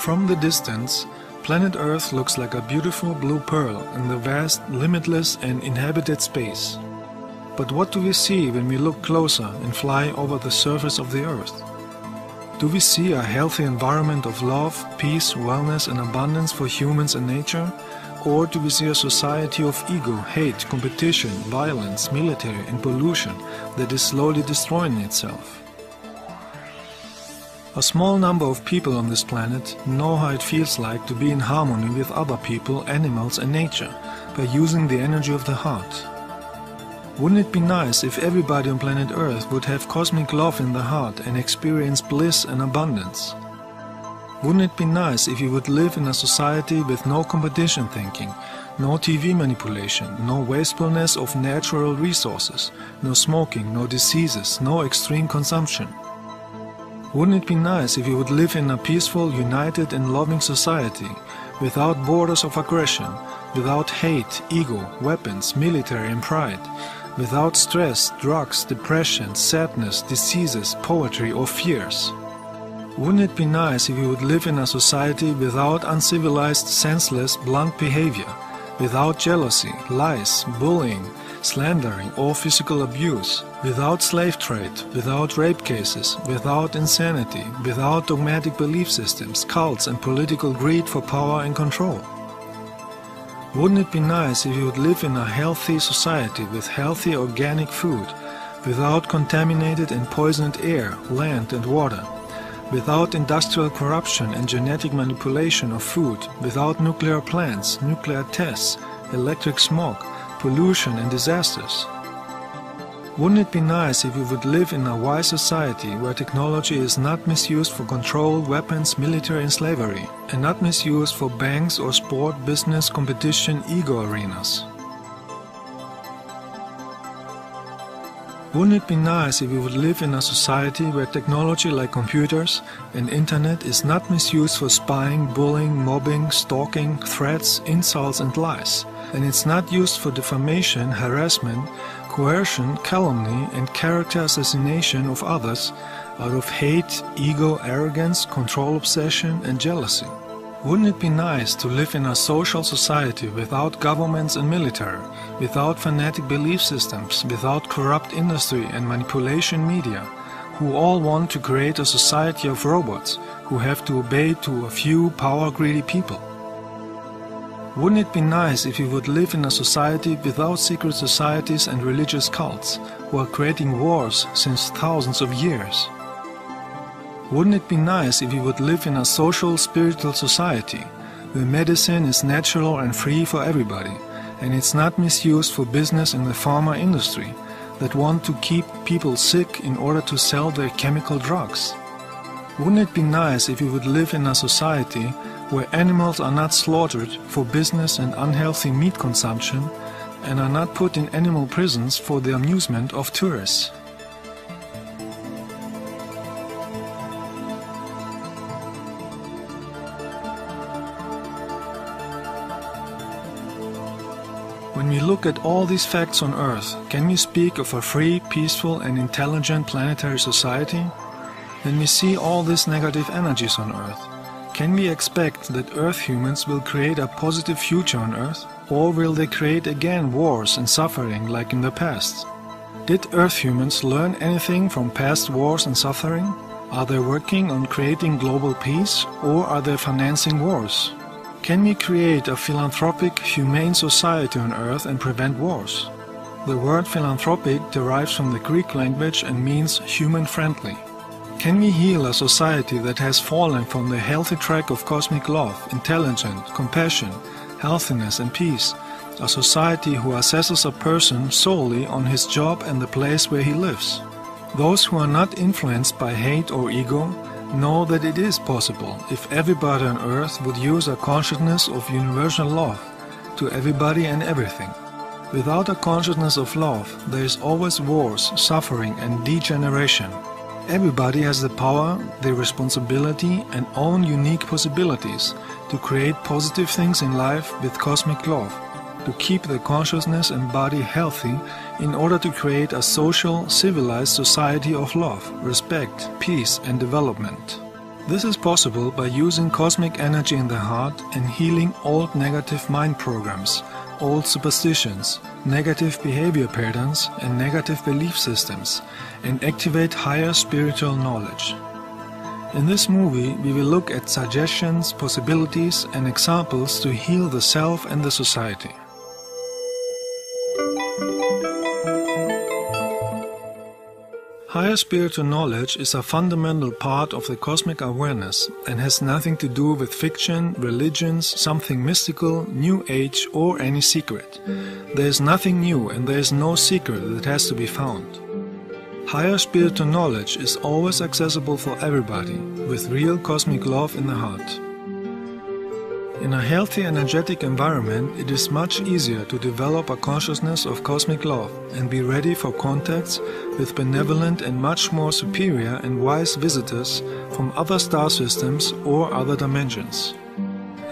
From the distance, planet Earth looks like a beautiful blue pearl in the vast, limitless and inhabited space. But what do we see when we look closer and fly over the surface of the Earth? Do we see a healthy environment of love, peace, wellness and abundance for humans and nature? Or do we see a society of ego, hate, competition, violence, military and pollution that is slowly destroying itself? A small number of people on this planet know how it feels like to be in harmony with other people, animals and nature by using the energy of the heart. Wouldn't it be nice if everybody on planet Earth would have cosmic love in the heart and experience bliss and abundance? Wouldn't it be nice if you would live in a society with no competition thinking, no TV manipulation, no wastefulness of natural resources, no smoking, no diseases, no extreme consumption? Wouldn't it be nice if you would live in a peaceful, united and loving society, without borders of aggression, without hate, ego, weapons, military and pride, without stress, drugs, depression, sadness, diseases, poverty or fears? Wouldn't it be nice if you would live in a society without uncivilized, senseless, blunt behavior, without jealousy, lies, bullying, slandering or physical abuse, without slave trade, without rape cases, without insanity, without dogmatic belief systems, cults and political greed for power and control? Wouldn't it be nice if you would live in a healthy society with healthy organic food, without contaminated and poisoned air, land and water, without industrial corruption and genetic manipulation of food, without nuclear plants, nuclear tests, electric smoke, pollution and disasters? Wouldn't it be nice if we would live in a wise society where technology is not misused for control, weapons, military and slavery, and not misused for banks or sport, business, competition, ego arenas? Wouldn't it be nice if we would live in a society where technology like computers and internet is not misused for spying, bullying, mobbing, stalking, threats, insults and lies, and it's not used for defamation, harassment, coercion, calumny and character assassination of others out of hate, ego, arrogance, control obsession and jealousy? Wouldn't it be nice to live in a social society without governments and military, without fanatic belief systems, without corrupt industry and manipulation media, who all want to create a society of robots who have to obey to a few power-greedy people? Wouldn't it be nice if we would live in a society without secret societies and religious cults who are creating wars since thousands of years? Wouldn't it be nice if we would live in a social, spiritual society where medicine is natural and free for everybody, and it's not misused for business in the pharma industry that want to keep people sick in order to sell their chemical drugs? Wouldn't it be nice if we would live in a society where animals are not slaughtered for business and unhealthy meat consumption and are not put in animal prisons for the amusement of tourists? When we look at all these facts on Earth, can we speak of a free, peaceful and intelligent planetary society? When we see all these negative energies on Earth, can we expect that Earth humans will create a positive future on Earth? Or will they create again wars and suffering like in the past? Did Earth humans learn anything from past wars and suffering? Are they working on creating global peace, or are they financing wars? Can we create a philanthropic, humane society on Earth and prevent wars? The word philanthropic derives from the Greek language and means human-friendly. Can we heal a society that has fallen from the healthy track of cosmic love, intelligence, compassion, healthiness and peace, a society who assesses a person solely on his job and the place where he lives. Those who are not influenced by hate or ego know that it is possible if everybody on earth would use a consciousness of universal love to everybody and everything. Without a consciousness of love, there is always wars, suffering and degeneration. Everybody has the power, the responsibility and own unique possibilities to create positive things in life with cosmic love, to keep the consciousness and body healthy in order to create a social, civilized society of love, respect, peace and development. This is possible by using cosmic energy in the heart and healing old negative mind programs, old superstitions, negative behavior patterns and negative belief systems, and activate higher spiritual knowledge. In this movie, we will look at suggestions, possibilities and examples to heal the self and the society. Higher spiritual knowledge is a fundamental part of the cosmic awareness and has nothing to do with fiction, religions, something mystical, new age or any secret. There is nothing new and there is no secret that has to be found. Higher spiritual knowledge is always accessible for everybody, with real cosmic love in the heart. In a healthy energetic environment, it is much easier to develop a consciousness of cosmic love and be ready for contacts with benevolent and much more superior and wise visitors from other star systems or other dimensions.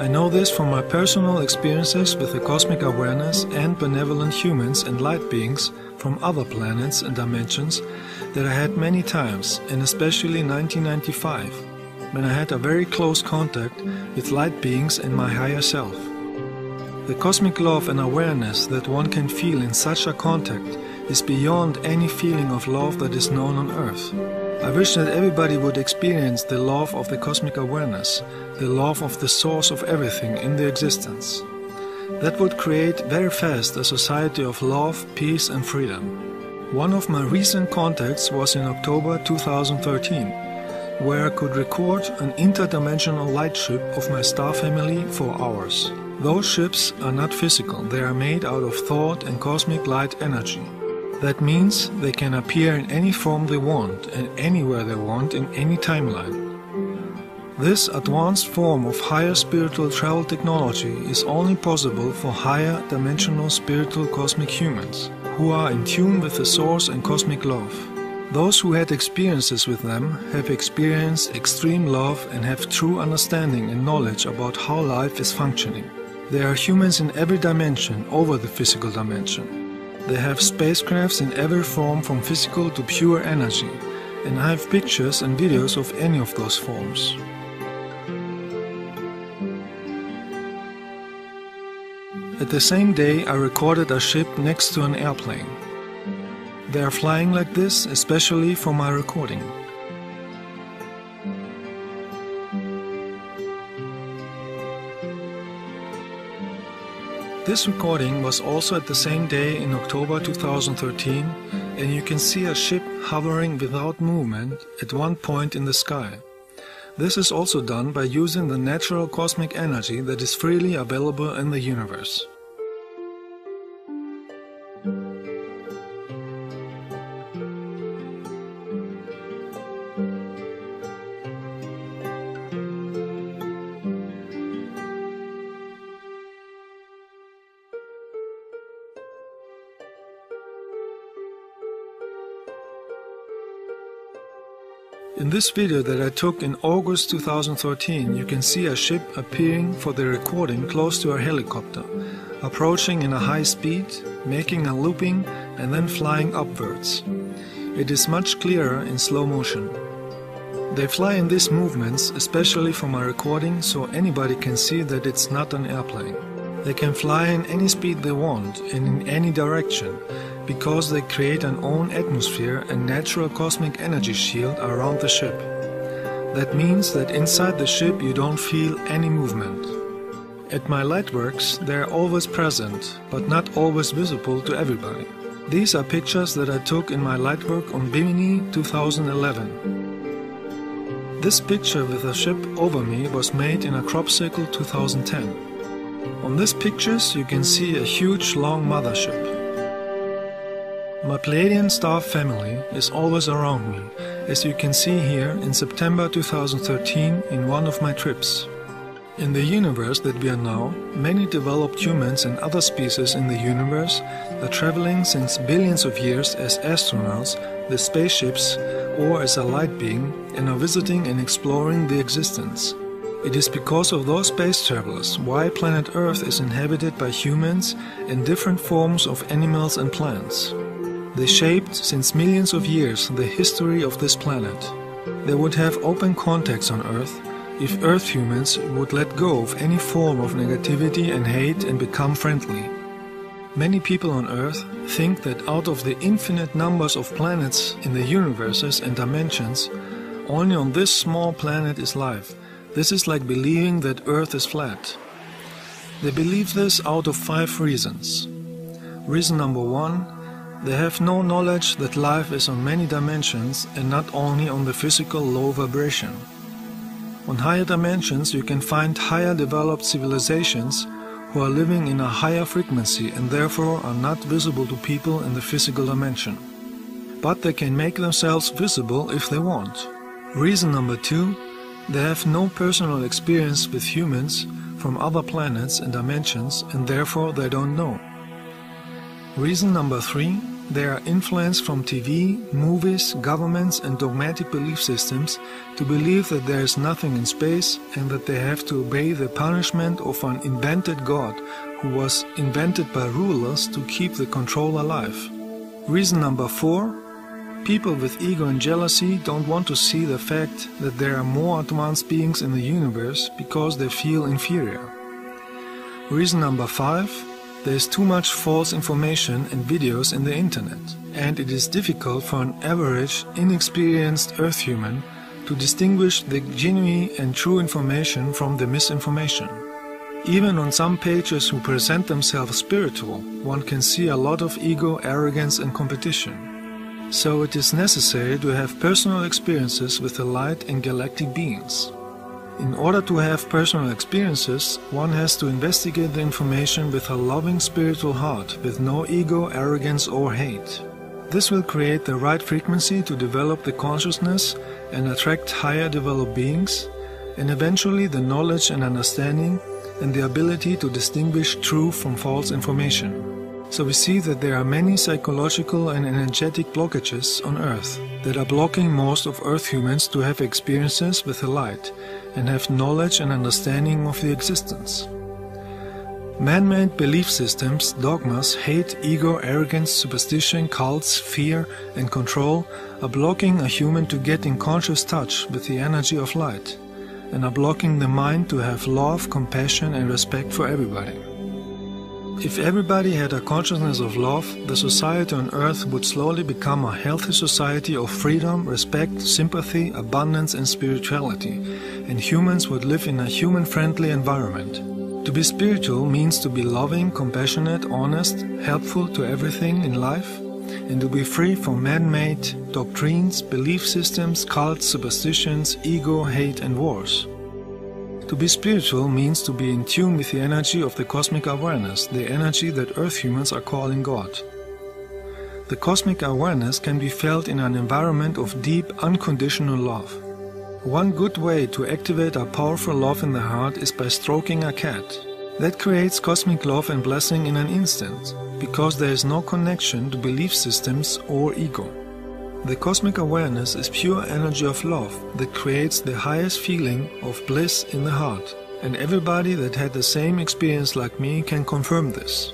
I know this from my personal experiences with the cosmic awareness and benevolent humans and light beings from other planets and dimensions that I had many times, and especially in 1995. When I had a very close contact with light beings and my higher self. The cosmic love and awareness that one can feel in such a contact is beyond any feeling of love that is known on earth. I wish that everybody would experience the love of the cosmic awareness, the love of the source of everything in the existence. That would create very fast a society of love, peace and freedom. One of my recent contacts was in October 2013. Where I could record an interdimensional light ship of my star family for hours. Those ships are not physical, they are made out of thought and cosmic light energy. That means they can appear in any form they want and anywhere they want in any timeline. This advanced form of higher spiritual travel technology is only possible for higher dimensional spiritual cosmic humans who are in tune with the source and cosmic love. Those who had experiences with them have experienced extreme love and have true understanding and knowledge about how life is functioning. There are humans in every dimension over the physical dimension. They have spacecrafts in every form from physical to pure energy, and I have pictures and videos of any of those forms. At the same day, I recorded a ship next to an airplane. They are flying like this, especially for my recording. This recording was also at the same day in October 2013, and you can see a ship hovering without movement at one point in the sky. This is also done by using the natural cosmic energy that is freely available in the universe. In this video that I took in August 2013, you can see a ship appearing for the recording close to a helicopter, approaching in a high speed, making a looping and then flying upwards. It is much clearer in slow motion. They fly in these movements, especially for my recording, so anybody can see that it's not an airplane. They can fly in any speed they want and in any direction, because they create an own atmosphere and natural cosmic energy shield around the ship. That means that inside the ship you don't feel any movement. At my lightworks they are always present, but not always visible to everybody. These are pictures that I took in my lightwork on Bimini 2011. This picture with a ship over me was made in a crop circle 2010. On these pictures you can see a huge long mothership. My Pleiadian star family is always around me, as you can see here in September 2013 in one of my trips. In the universe that we are now, many developed humans and other species in the universe are traveling since billions of years as astronauts, with spaceships, or as a light being, and are visiting and exploring the existence. It is because of those space travelers why planet Earth is inhabited by humans and different forms of animals and plants. They shaped, since millions of years, the history of this planet. They would have open contacts on Earth if Earth humans would let go of any form of negativity and hate and become friendly. Many people on Earth think that out of the infinite numbers of planets in the universes and dimensions, only on this small planet is life. This is like believing that Earth is flat. They believe this out of 5 reasons. Reason number 1, they have no knowledge that life is on many dimensions and not only on the physical low vibration. On higher dimensions you can find higher developed civilizations who are living in a higher frequency and therefore are not visible to people in the physical dimension. But they can make themselves visible if they want. Reason number 2, they have no personal experience with humans from other planets and dimensions and therefore they don't know. Reason number 3, they are influenced from TV, movies, governments and dogmatic belief systems to believe that there is nothing in space and that they have to obey the punishment of an invented God who was invented by rulers to keep the control alive. Reason number 4, people with ego and jealousy don't want to see the fact that there are more advanced beings in the universe because they feel inferior. Reason number 5, there is too much false information and videos in the internet, and it is difficult for an average, inexperienced Earth human to distinguish the genuine and true information from the misinformation. Even on some pages who present themselves spiritual, one can see a lot of ego, arrogance and competition. So it is necessary to have personal experiences with the light and galactic beings. In order to have personal experiences, one has to investigate the information with a loving spiritual heart, with no ego, arrogance or hate. This will create the right frequency to develop the consciousness and attract higher developed beings, and eventually the knowledge and understanding and the ability to distinguish true from false information. So we see that there are many psychological and energetic blockages on Earth that are blocking most of Earth humans to have experiences with the light and have knowledge and understanding of the existence. Man-made belief systems, dogmas, hate, ego, arrogance, superstition, cults, fear and control are blocking a human to get in conscious touch with the energy of light and are blocking the mind to have love, compassion and respect for everybody. If everybody had a consciousness of love, the society on Earth would slowly become a healthy society of freedom, respect, sympathy, abundance and spirituality, and humans would live in a human-friendly environment. To be spiritual means to be loving, compassionate, honest, helpful to everything in life, and to be free from man-made doctrines, belief systems, cults, superstitions, ego, hate and wars. To be spiritual means to be in tune with the energy of the cosmic awareness, the energy that Earth humans are calling God. The cosmic awareness can be felt in an environment of deep, unconditional love. One good way to activate a powerful love in the heart is by stroking a cat. That creates cosmic love and blessing in an instant, because there is no connection to belief systems or ego. The cosmic awareness is pure energy of love that creates the highest feeling of bliss in the heart, and everybody that had the same experience like me can confirm this.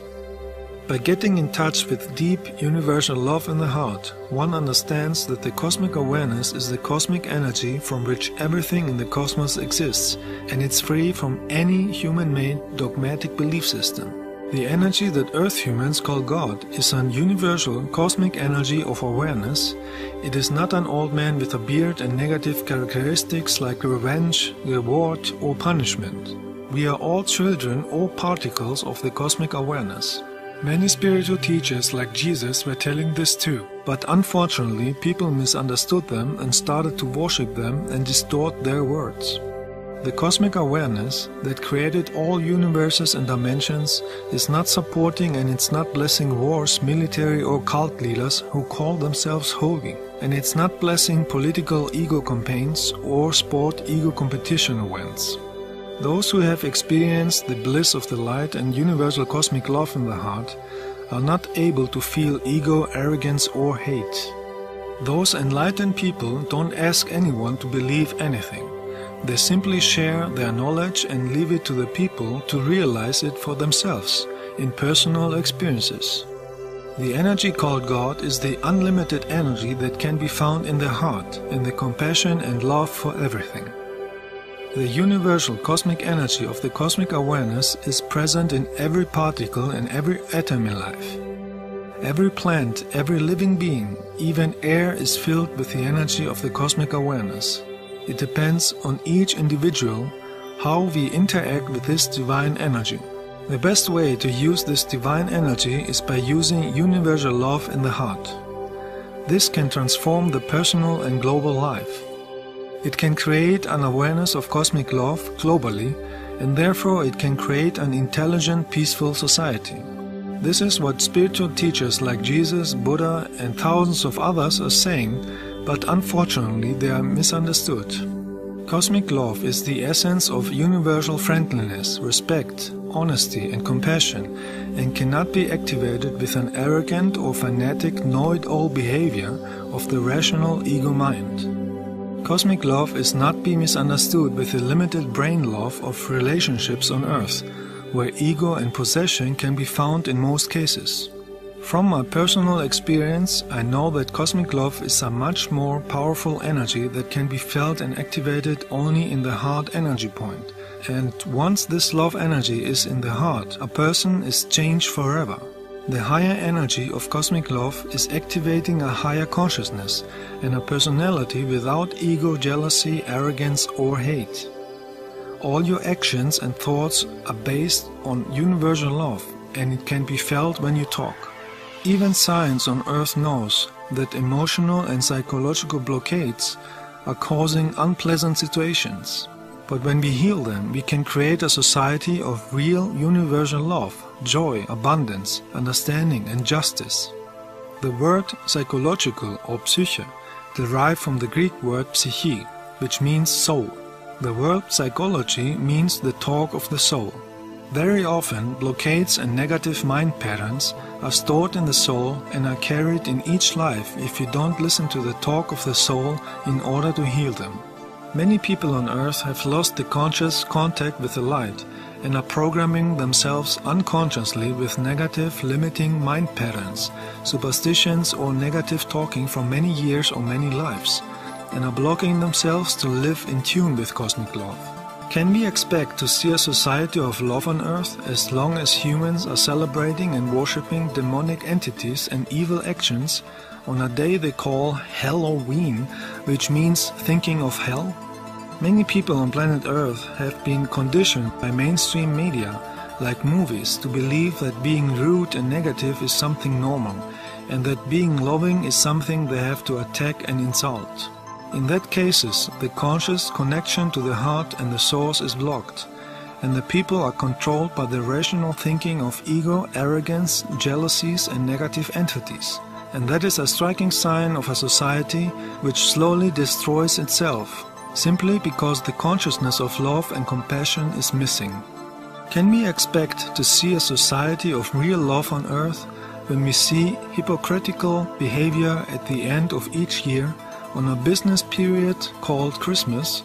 By getting in touch with deep universal love in the heart, one understands that the cosmic awareness is the cosmic energy from which everything in the cosmos exists, and it's free from any human-made dogmatic belief system. The energy that Earth humans call God is an universal cosmic energy of awareness. It is not an old man with a beard and negative characteristics like revenge, reward or punishment. We are all children or particles of the cosmic awareness. Many spiritual teachers like Jesus were telling this too, but unfortunately people misunderstood them and started to worship them and distort their words. The cosmic awareness that created all universes and dimensions is not supporting and it's not blessing wars, military or cult leaders who call themselves holy. And it's not blessing political ego campaigns or sport ego competition events. Those who have experienced the bliss of the light and universal cosmic love in the heart are not able to feel ego, arrogance or hate. Those enlightened people don't ask anyone to believe anything. They simply share their knowledge and leave it to the people to realize it for themselves in personal experiences. The energy called God is the unlimited energy that can be found in the heart, in the compassion and love for everything. The universal cosmic energy of the cosmic awareness is present in every particle and every atom in life. Every plant, every living being, even air is filled with the energy of the cosmic awareness. It depends on each individual how we interact with this divine energy. The best way to use this divine energy is by using universal love in the heart. This can transform the personal and global life. It can create an awareness of cosmic love globally, and therefore it can create an intelligent, peaceful society. This is what spiritual teachers like Jesus, Buddha and thousands of others are saying, but unfortunately they are misunderstood. Cosmic love is the essence of universal friendliness, respect, honesty and compassion, and cannot be activated with an arrogant or fanatic know-it-all behavior of the rational ego mind. Cosmic love is not be misunderstood with the limited brain love of relationships on earth, where ego and possession can be found in most cases. From my personal experience, I know that cosmic love is a much more powerful energy that can be felt and activated only in the heart energy point. And once this love energy is in the heart, a person is changed forever. The higher energy of cosmic love is activating a higher consciousness and a personality without ego, jealousy, arrogance or hate. All your actions and thoughts are based on universal love, and it can be felt when you talk. Even science on Earth knows that emotional and psychological blockades are causing unpleasant situations. But when we heal them, we can create a society of real universal love, joy, abundance, understanding and justice. The word psychological or psyche derived from the Greek word psyche, which means soul. The word psychology means the talk of the soul. Very often, blockades and negative mind patterns are stored in the soul and are carried in each life if you don't listen to the talk of the soul in order to heal them. Many people on earth have lost the conscious contact with the light and are programming themselves unconsciously with negative, limiting mind patterns, superstitions or negative talking from many years or many lives, and are blocking themselves to live in tune with cosmic love. Can we expect to see a society of love on earth as long as humans are celebrating and worshipping demonic entities and evil actions on a day they call Halloween, which means thinking of hell? Many people on planet Earth have been conditioned by mainstream media, like movies, to believe that being rude and negative is something normal, and that being loving is something they have to attack and insult. In that cases, the conscious connection to the heart and the source is blocked, and the people are controlled by the rational thinking of ego, arrogance, jealousies and negative entities. And that is a striking sign of a society which slowly destroys itself, simply because the consciousness of love and compassion is missing. Can we expect to see a society of real love on earth when we see hypocritical behavior at the end of each year on a business period called Christmas,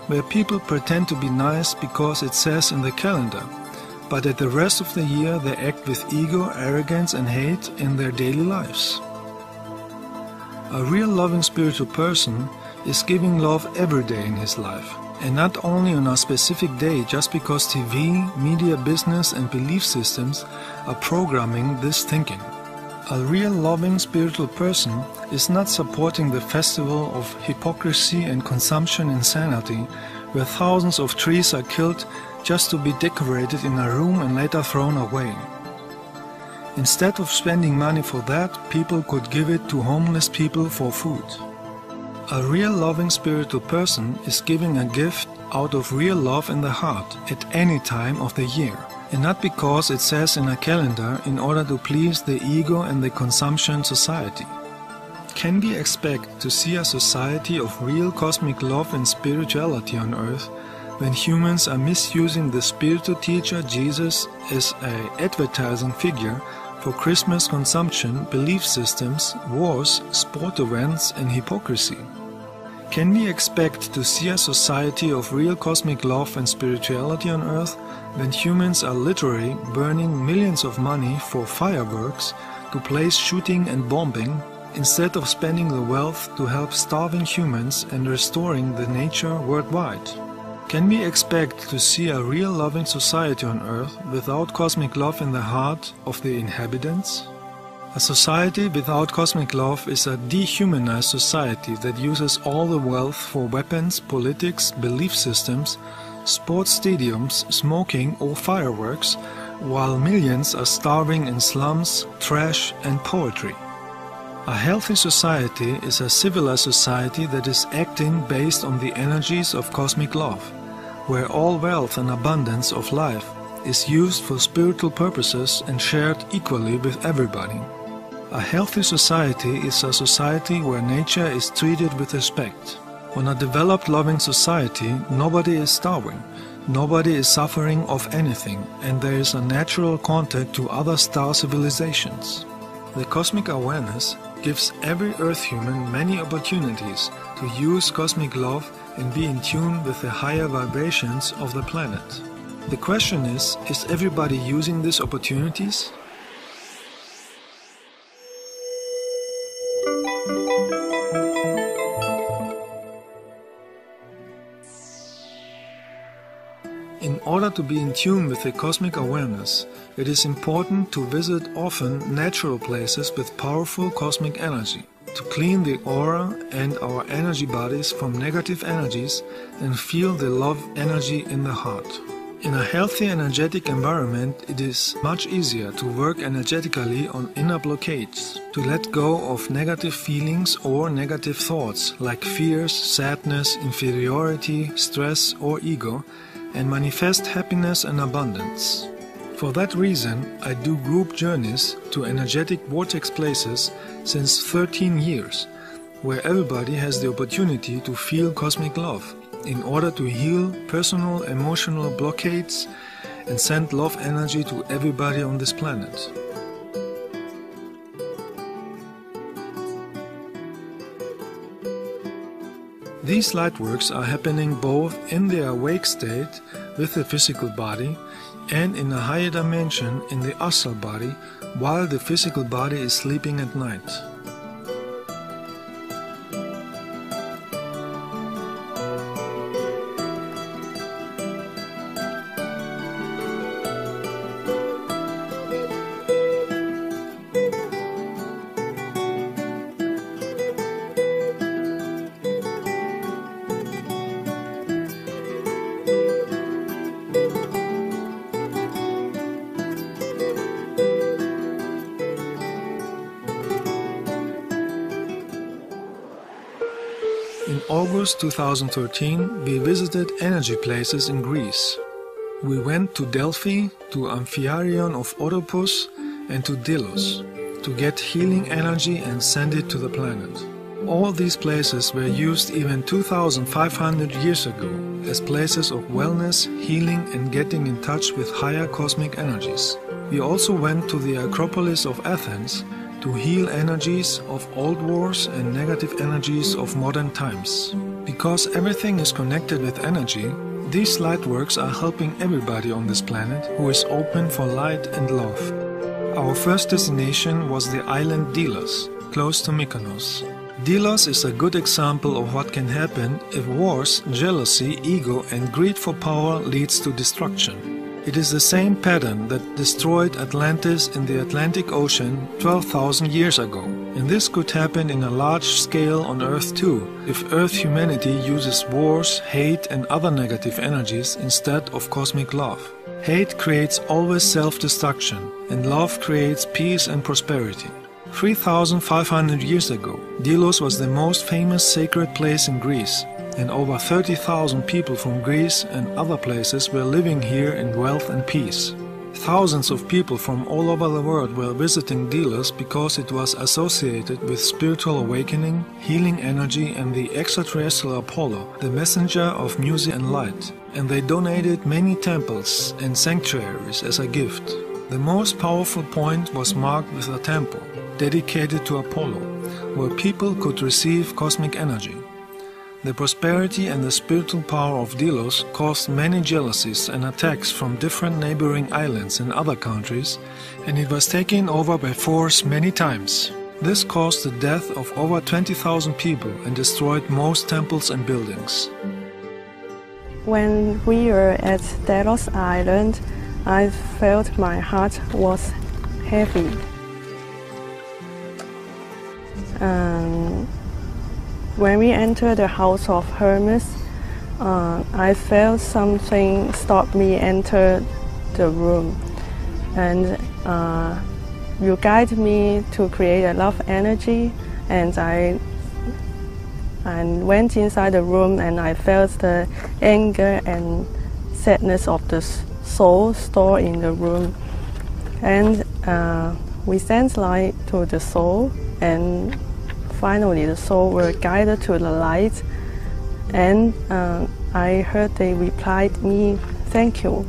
where people pretend to be nice because it says in the calendar, but at the rest of the year they act with ego, arrogance and hate in their daily lives? A real loving spiritual person is giving love every day in his life, and not only on a specific day just because TV, media, business and belief systems are programming this thinking. A real loving spiritual person is not supporting the festival of hypocrisy and consumption insanity, where thousands of trees are killed just to be decorated in a room and later thrown away. Instead of spending money for that, people could give it to homeless people for food. A real loving spiritual person is giving a gift out of real love in the heart at any time of the year, and not because it says in a calendar in order to please the ego and the consumption society. Can we expect to see a society of real cosmic love and spirituality on earth when humans are misusing the spiritual teacher Jesus as an advertising figure for Christmas consumption, belief systems, wars, sport events and hypocrisy? Can we expect to see a society of real cosmic love and spirituality on earth when humans are literally burning millions of money for fireworks to place shooting and bombing instead of spending the wealth to help starving humans and restoring the nature worldwide? Can we expect to see a real loving society on earth without cosmic love in the heart of the inhabitants? A society without cosmic love is a dehumanized society that uses all the wealth for weapons, politics, belief systems, sports stadiums, smoking or fireworks, while millions are starving in slums, trash and poetry. A healthy society is a civilized society that is acting based on the energies of cosmic love, where all wealth and abundance of life is used for spiritual purposes and shared equally with everybody. A healthy society is a society where nature is treated with respect. On a developed loving society, nobody is starving, nobody is suffering of anything, and there is a natural contact to other star civilizations. The cosmic awareness gives every Earth human many opportunities to use cosmic love and be in tune with the higher vibrations of the planet. The question is everybody using these opportunities? In order to be in tune with the cosmic awareness, it is important to visit often natural places with powerful cosmic energy, to clean the aura and our energy bodies from negative energies and feel the love energy in the heart. In a healthy energetic environment, it is much easier to work energetically on inner blockades, to let go of negative feelings or negative thoughts like fears, sadness, inferiority, stress or ego, and manifest happiness and abundance. For that reason, I do group journeys to energetic vortex places since 13 years, where everybody has the opportunity to feel cosmic love in order to heal personal emotional blockades and send love energy to everybody on this planet. These light works are happening both in the awake state with the physical body and in a higher dimension in the astral body while the physical body is sleeping at night. In August 2013, we visited energy places in Greece. We went to Delphi, to Amphitryon of Oedipus, and to Delos to get healing energy and send it to the planet. All these places were used even 2,500 years ago as places of wellness, healing and getting in touch with higher cosmic energies. We also went to the Acropolis of Athens to heal energies of old wars and negative energies of modern times. Because everything is connected with energy, these light works are helping everybody on this planet who is open for light and love. Our first destination was the island Delos, close to Mykonos. Delos is a good example of what can happen if wars, jealousy, ego and greed for power leads to destruction. It is the same pattern that destroyed Atlantis in the Atlantic Ocean 12,000 years ago. And this could happen in a large scale on Earth too, if Earth humanity uses wars, hate and other negative energies instead of cosmic love. Hate creates always self-destruction, and love creates peace and prosperity. 3,500 years ago, Delos was the most famous sacred place in Greece, and over 30,000 people from Greece and other places were living here in wealth and peace. Thousands of people from all over the world were visiting Delos because it was associated with spiritual awakening, healing energy and the extraterrestrial Apollo, the messenger of music and light, and they donated many temples and sanctuaries as a gift. The most powerful point was marked with a temple dedicated to Apollo, where people could receive cosmic energy. The prosperity and the spiritual power of Delos caused many jealousies and attacks from different neighboring islands in other countries, and it was taken over by force many times. This caused the death of over 20,000 people and destroyed most temples and buildings. When we were at Delos Island, I felt my heart was heavy. When we entered the house of Hermes, I felt something stop me enter the room, and you guide me to create a love energy, and I went inside the room and I felt the anger and sadness of the soul stored in the room, and we sent light to the soul, and finally the soul were guided to the light, and I heard they replied me, "Thank you."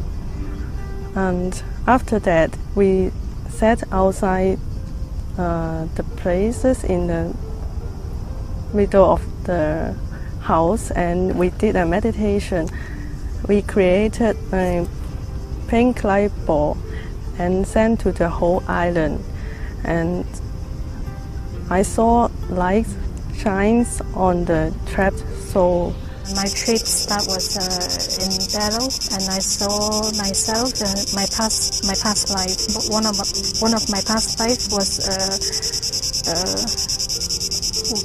And after that we sat outside the places in the middle of the house and we did a meditation. We created a pink light ball and sent to the whole island, and I saw light shines on the trapped soul. My trip that was in Delos, and I saw myself my past life. One of my past life was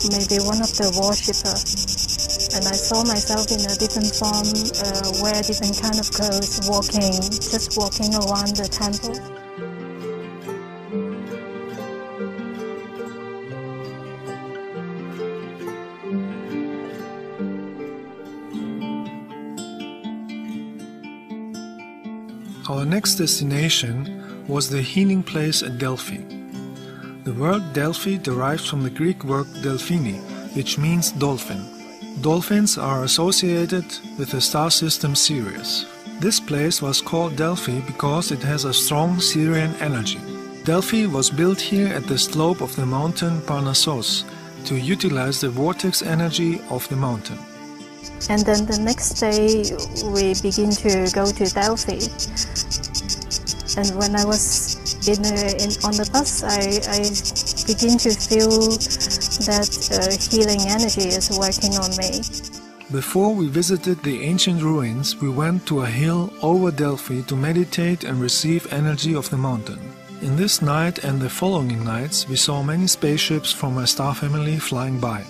maybe one of the worshipper, and I saw myself in a different form, wear different kind of clothes, just walking around the temple. Our next destination was the healing place at Delphi. The word Delphi derives from the Greek word delphini, which means dolphin. Dolphins are associated with the star system Sirius. This place was called Delphi because it has a strong Sirian energy. Delphi was built here at the slope of the mountain Parnassos to utilize the vortex energy of the mountain. And then the next day we begin to go to Delphi. And when I was on the bus, I begin to feel that healing energy is working on me. Before we visited the ancient ruins, we went to a hill over Delphi to meditate and receive energy of the mountain. In this night and the following nights, we saw many spaceships from my star family flying by.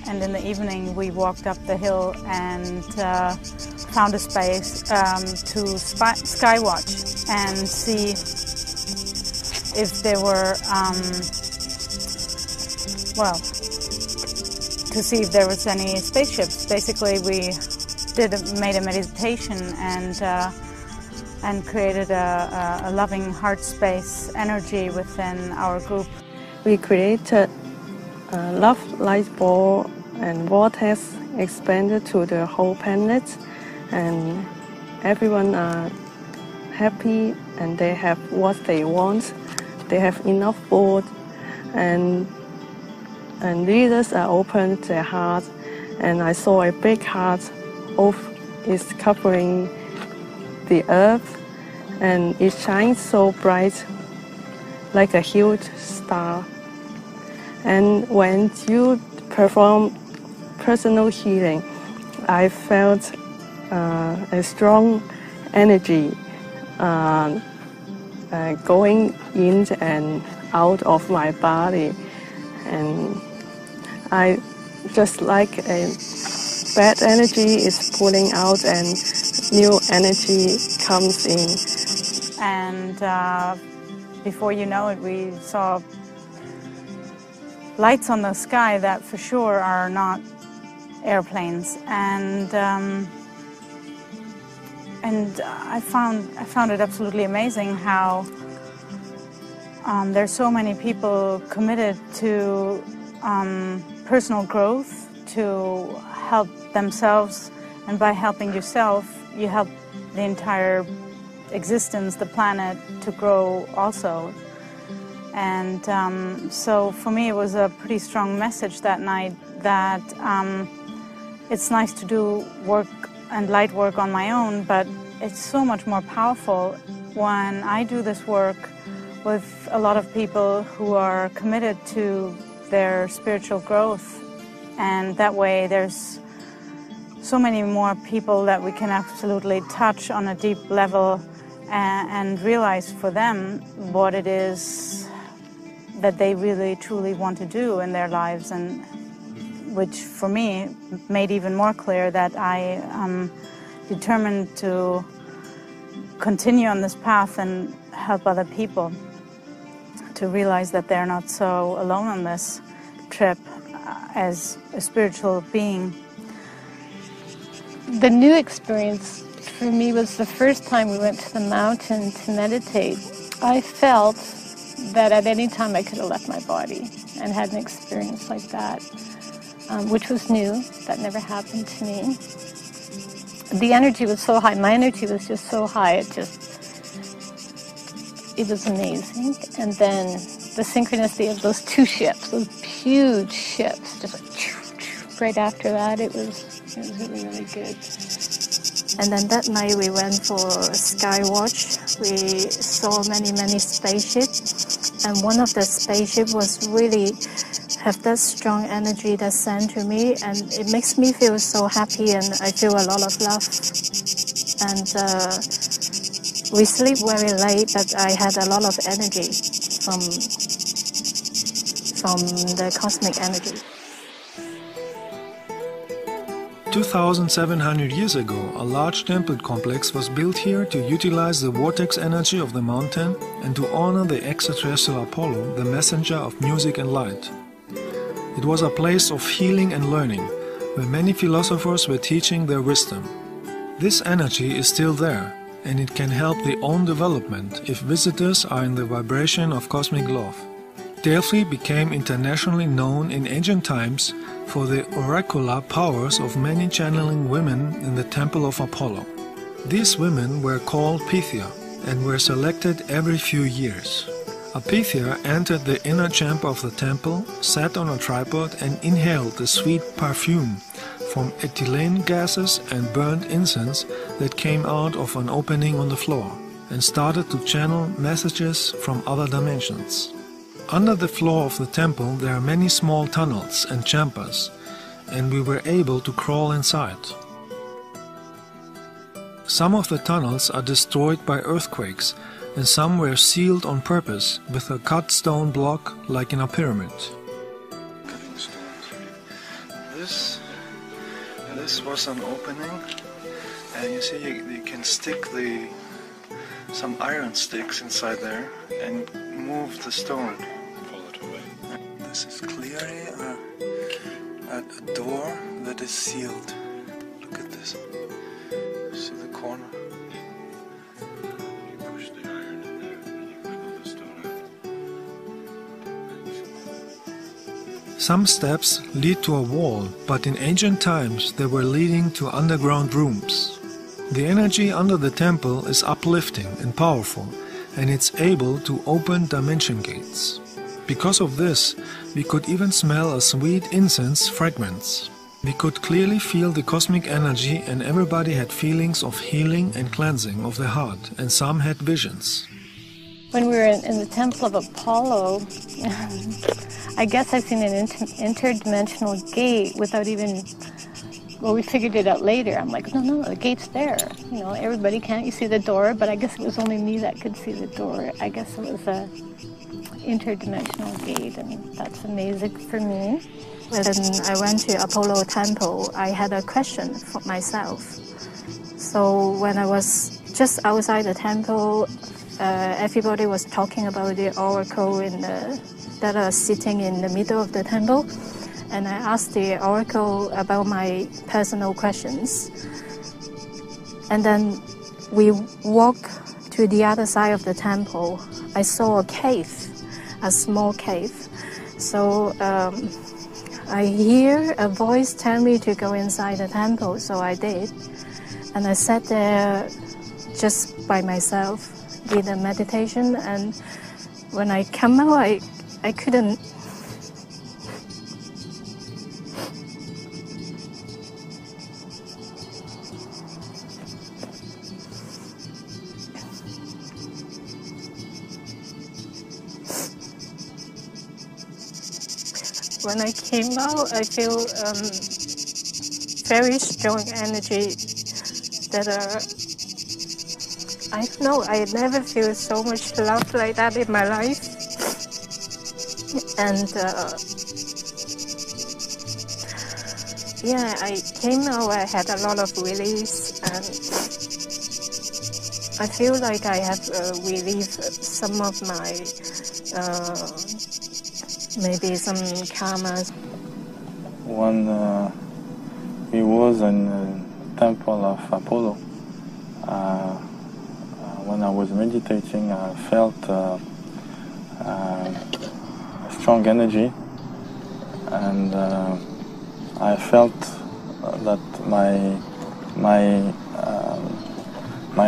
And in the evening we walked up the hill and found a space to skywatch and see if there were, to see if there was any spaceships. Basically we made a meditation and created a loving heart space energy within our group. We created a love light ball and vortex expanded to the whole planet, and everyone are happy and they have what they want. They have enough food, and leaders are open their heart, and I saw a big heart is covering the earth, and it shines so bright like a huge star. And when you perform personal healing, I felt a strong energy going in and out of my body, and I just like a bad energy is pulling out and new energy comes in. And before you know it, we saw lights on the sky that for sure are not airplanes, and I found it absolutely amazing how there's so many people committed to personal growth, to help themselves, and by helping yourself, you help the entire existence, the planet, to grow also. And so for me it was a pretty strong message that night that it's nice to do work and light work on my own, but it's so much more powerful when I do this work with a lot of people who are committed to their spiritual growth. And that way there's so many more people that we can absolutely touch on a deep level and realize for them what it is that they really truly want to do in their lives, and which for me made even more clear that I am determined to continue on this path and help other people to realize that they're not so alone on this trip as a spiritual being. The new experience for me was the first time we went to the mountain to meditate. I felt that at any time I could have left my body and had an experience like that, which was new. That never happened to me. The energy was so high. My energy was just so high. It was amazing. And then the synchronicity of those two ships, those huge ships, just like right after that, it was really, really good. And then that night we went for sky watch. We saw many spaceships, and one of the spaceships was really have that strong energy that sent to me, and it makes me feel so happy, and I feel a lot of love. And we sleep very late, but I had a lot of energy from the cosmic energy. 2,700 years ago, a large temple complex was built here to utilize the vortex energy of the mountain and to honor the extraterrestrial Apollo, the messenger of music and light. It was a place of healing and learning, where many philosophers were teaching their wisdom. This energy is still there, and it can help the own development if visitors are in the vibration of cosmic love. Delphi became internationally known in ancient times for the oracular powers of many channeling women in the temple of Apollo. These women were called Pythia and were selected every few years. A Pythia entered the inner chamber of the temple, sat on a tripod and inhaled the sweet perfume from ethylene gases and burnt incense that came out of an opening on the floor, and started to channel messages from other dimensions. Under the floor of the temple there are many small tunnels and chambers, and we were able to crawl inside. Some of the tunnels are destroyed by earthquakes, and some were sealed on purpose with a cut stone block like in a pyramid. Cutting stones. This was an opening, and you see you can stick some iron sticks inside there and move the stone. Pull it away. This is clearly a door that is sealed. Look at this. See the corner? You push the iron in there and you wiggle the stone out. Some steps lead to a wall, but in ancient times they were leading to underground rooms. The energy under the temple is uplifting and powerful, and it's able to open dimension gates. Because of this, we could even smell a sweet incense fragrance. We could clearly feel the cosmic energy, and everybody had feelings of healing and cleansing of the heart, and some had visions. When we were in the temple of Apollo, I guess I've seen an interdimensional gate without even... Well, we figured it out later. I'm like, no, the gate's there. You know, everybody can't. You see the door, but I guess it was only me that could see the door. I guess it was a interdimensional gate, and that's amazing for me. When I went to Apollo temple, I had a question for myself. So when I was just outside the temple, everybody was talking about the oracle that are sitting in the middle of the temple. and I asked the oracle about my personal questions. And then we walked to the other side of the temple. I saw a cave, a small cave. So I hear a voice tell me to go inside the temple, so I did. And I sat there just by myself, did a meditation, and when I come out, I couldn't. When I came out, I feel very strong energy that I don't know, I never feel so much love like that in my life. And yeah, I came out, I had a lot of release, and I feel like I have relieved some of my maybe some karmas. When we was in the temple of Apollo, when I was meditating, I felt a strong energy, and I felt that my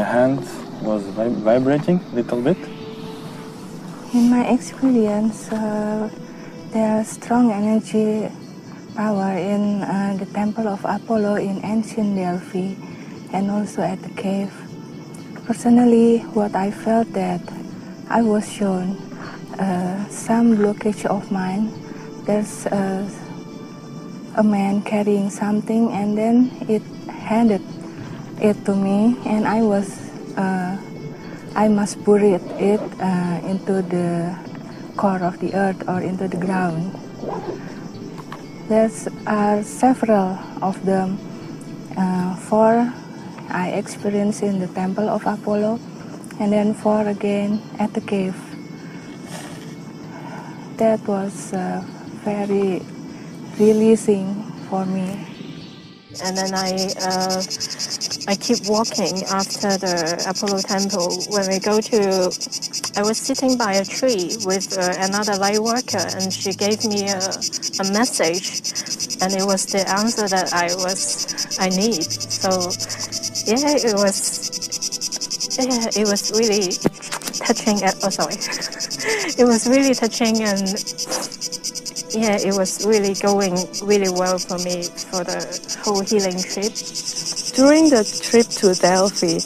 hand was vibrating a little bit. In my experience, there's strong energy power in the temple of Apollo in ancient Delphi and also at the cave. Personally, what I felt that I was shown some blockage of mine. There's a man carrying something, and then it handed it to me, and I must bury it into the core of the earth or into the ground. There are several of them. 4 I experienced in the temple of Apollo, and then 4 again at the cave. That was very releasing for me. And then I keep walking after the Apollo temple. When we go to, I was sitting by a tree with another light worker, and she gave me a message, and it was the answer that I need. So yeah, it was really touching. It was really touching, and yeah, it was really going really well for me for the whole healing trip. During the trip to Delphi,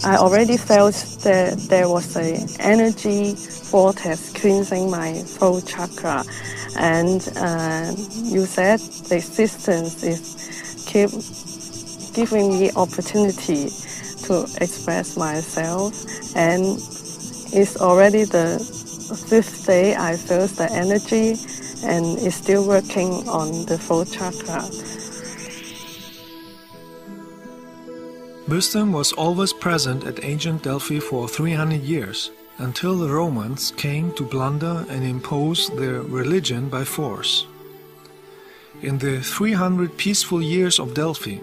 I already felt that there was an energy vortex cleansing my throat chakra, and you said the existence is keep giving me opportunity to express myself, and it's already the 5th day I feel the energy, and it's still working on the throat chakra. Wisdom was always present at ancient Delphi for 300 years, until the Romans came to plunder and impose their religion by force. In the 300 peaceful years of Delphi,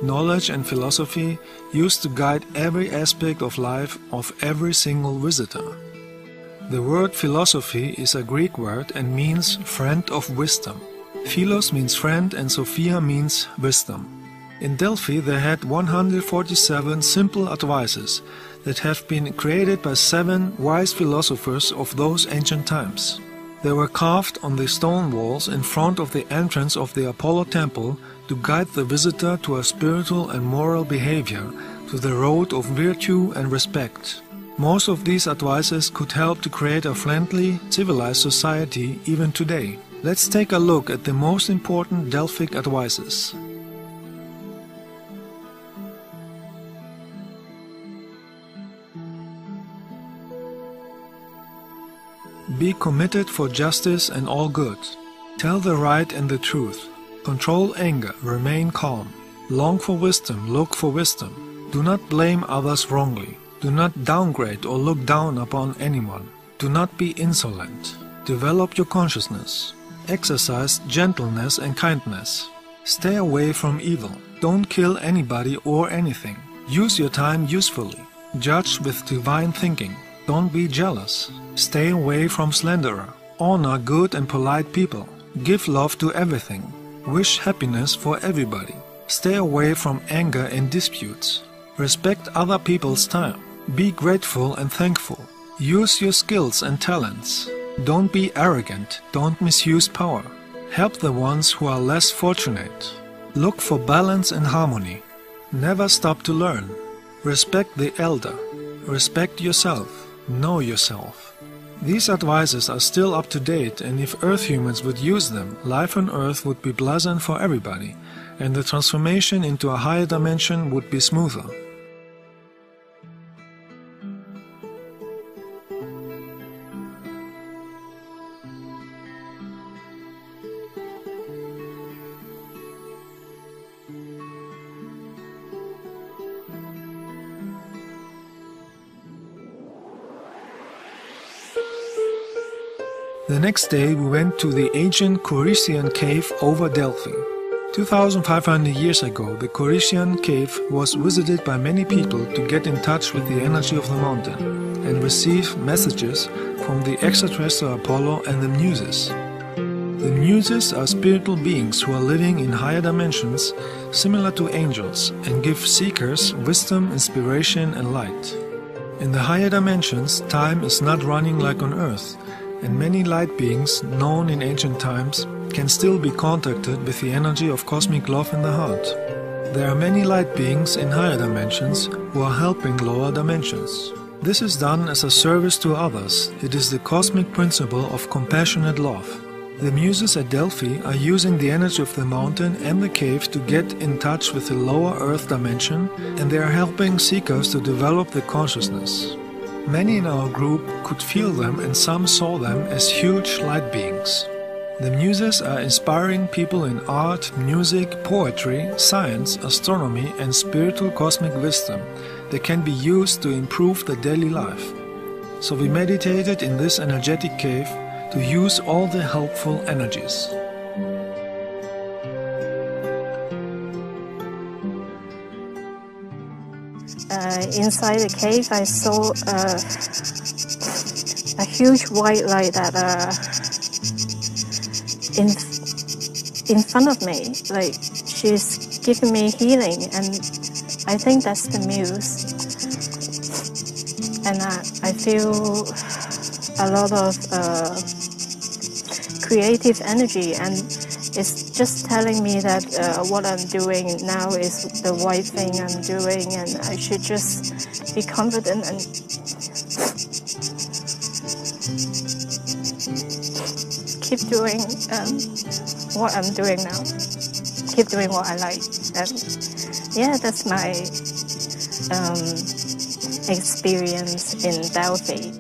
knowledge and philosophy used to guide every aspect of life of every single visitor. The word philosophy is a Greek word and means friend of wisdom. Philos means friend and Sophia means wisdom. In Delphi they had 147 simple advices that have been created by 7 wise philosophers of those ancient times. They were carved on the stone walls in front of the entrance of the Apollo temple to guide the visitor to a spiritual and moral behavior, to the road of virtue and respect. Most of these advices could help to create a friendly, civilized society even today. Let's take a look at the most important Delphic advices. Be committed for justice and all good. Tell the right and the truth. Control anger, remain calm. Long for wisdom, look for wisdom. Do not blame others wrongly. Do not downgrade or look down upon anyone. Do not be insolent. Develop your consciousness. Exercise gentleness and kindness. Stay away from evil. Don't kill anybody or anything. Use your time usefully. Judge with divine thinking. Don't be jealous. Stay away from slanderer. Honor good and polite people. Give love to everything. Wish happiness for everybody. Stay away from anger and disputes. Respect other people's time. Be grateful and thankful. Use your skills and talents. Don't be arrogant. Don't misuse power. Help the ones who are less fortunate. Look for balance and harmony. Never stop to learn. Respect the elder. Respect yourself. Know yourself. These advices are still up to date, and if Earth humans would use them, life on Earth would be pleasant for everybody, and the transformation into a higher dimension would be smoother. The next day we went to the ancient Corinthian cave over Delphi. 2,500 years ago, the Corinthian cave was visited by many people to get in touch with the energy of the mountain and receive messages from the extraterrestrial Apollo and the Muses. The Muses are spiritual beings who are living in higher dimensions, similar to angels, and give seekers wisdom, inspiration and light. In the higher dimensions, time is not running like on Earth, and many light beings, known in ancient times, can still be contacted with the energy of cosmic love in the heart. There are many light beings in higher dimensions who are helping lower dimensions. This is done as a service to others. It is the cosmic principle of compassionate love. The Muses at Delphi are using the energy of the mountain and the cave to get in touch with the lower Earth dimension, and they are helping seekers to develop the consciousness. Many in our group could feel them, and some saw them as huge light beings. The Muses are inspiring people in art, music, poetry, science, astronomy and spiritual cosmic wisdom that can be used to improve the daily life. So we meditated in this energetic cave to use all the helpful energies. Inside the cave, I saw a huge white light that in front of me, like she's giving me healing, and I think that's the Muse. And I feel a lot of creative energy, and it's just telling me that what I'm doing now is the right thing I'm doing, and I should just be confident and keep doing what I'm doing now. Keep doing what I like. And yeah, that's my experience in Delphi.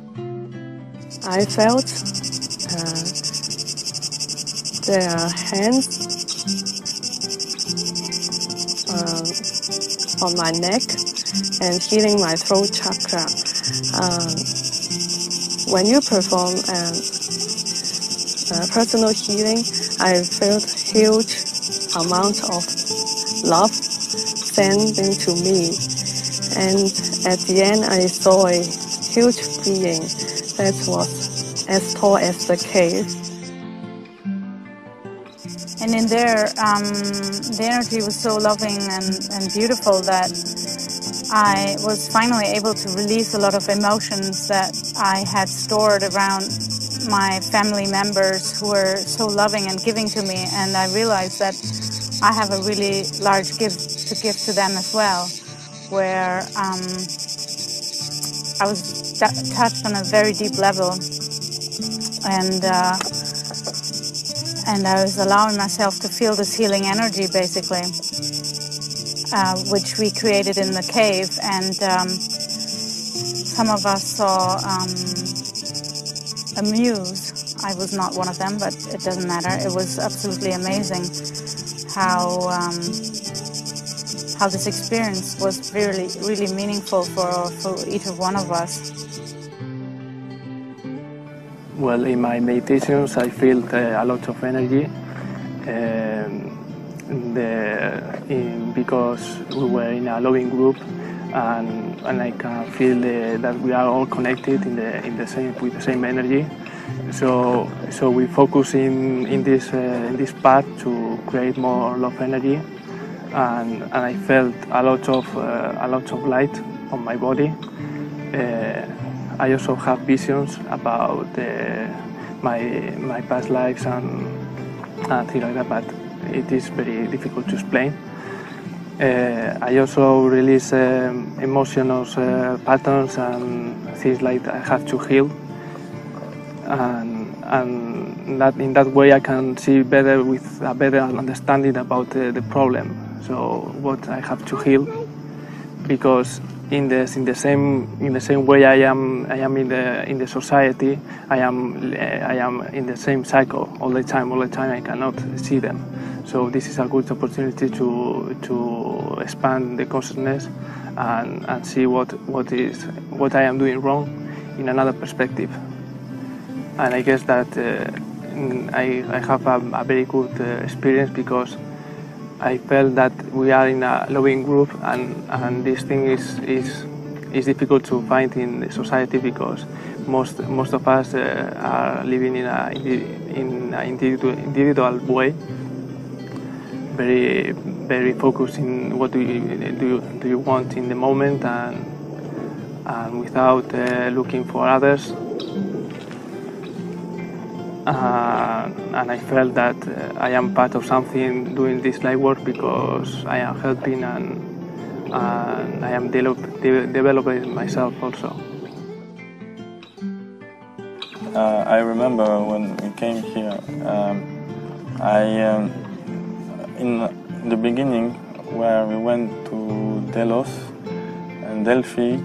I felt their hands on my neck and healing my throat chakra. When you perform personal healing, I felt huge amount of love sent into me, and at the end I saw a huge being that was as tall as the cave. And in there, the energy was so loving and beautiful that I was finally able to release a lot of emotions that I had stored around my family members who were so loving and giving to me. And I realized that I have a really large gift to give to them as well, where I was touched on a very deep level, and I was allowing myself to feel this healing energy, basically, which we created in the cave. And some of us saw a Muse. I was not one of them, but it doesn't matter. It was absolutely amazing how this experience was really, really meaningful for each of one of us. Well, in my meditations, I feel a lot of energy. Because we were in a loving group, and I can feel that we are all connected with the same energy. So we focus in this path to create more love energy, and I felt a lot of light on my body. I also have visions about my past lives and things like that, but it is very difficult to explain. I also release emotional patterns and things like I have to heal, and that in that way I can see better with a better understanding about the problem. So what I have to heal, because in the same way I am in the society, I am in the same cycle all the time. I cannot see them. So this is a good opportunity to expand the consciousness and see what I am doing wrong in another perspective. And I guess that I have a very good experience, because I felt that we are in a loving group, and this thing is difficult to find in the society, because most of us are living in an individual way, very focused in what do you want in the moment, and without looking for others. And I felt that I am part of something doing this light work, because I am helping and I am developing myself also. I remember when we came here, in the beginning, where we went to Delos and Delphi,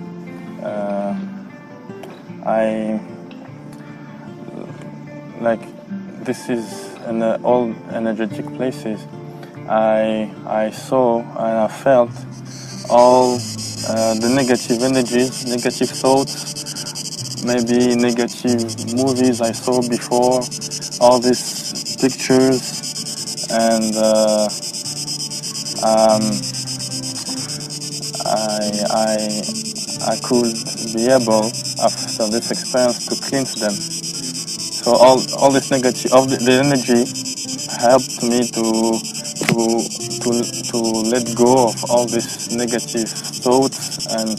this is an all energetic places. I saw and I felt all the negative energies, negative thoughts, maybe negative movies I saw before, all these pictures, and I could be able, after this experience, to cleanse them. So all this negative, all the energy helped me to let go of all these negative thoughts, and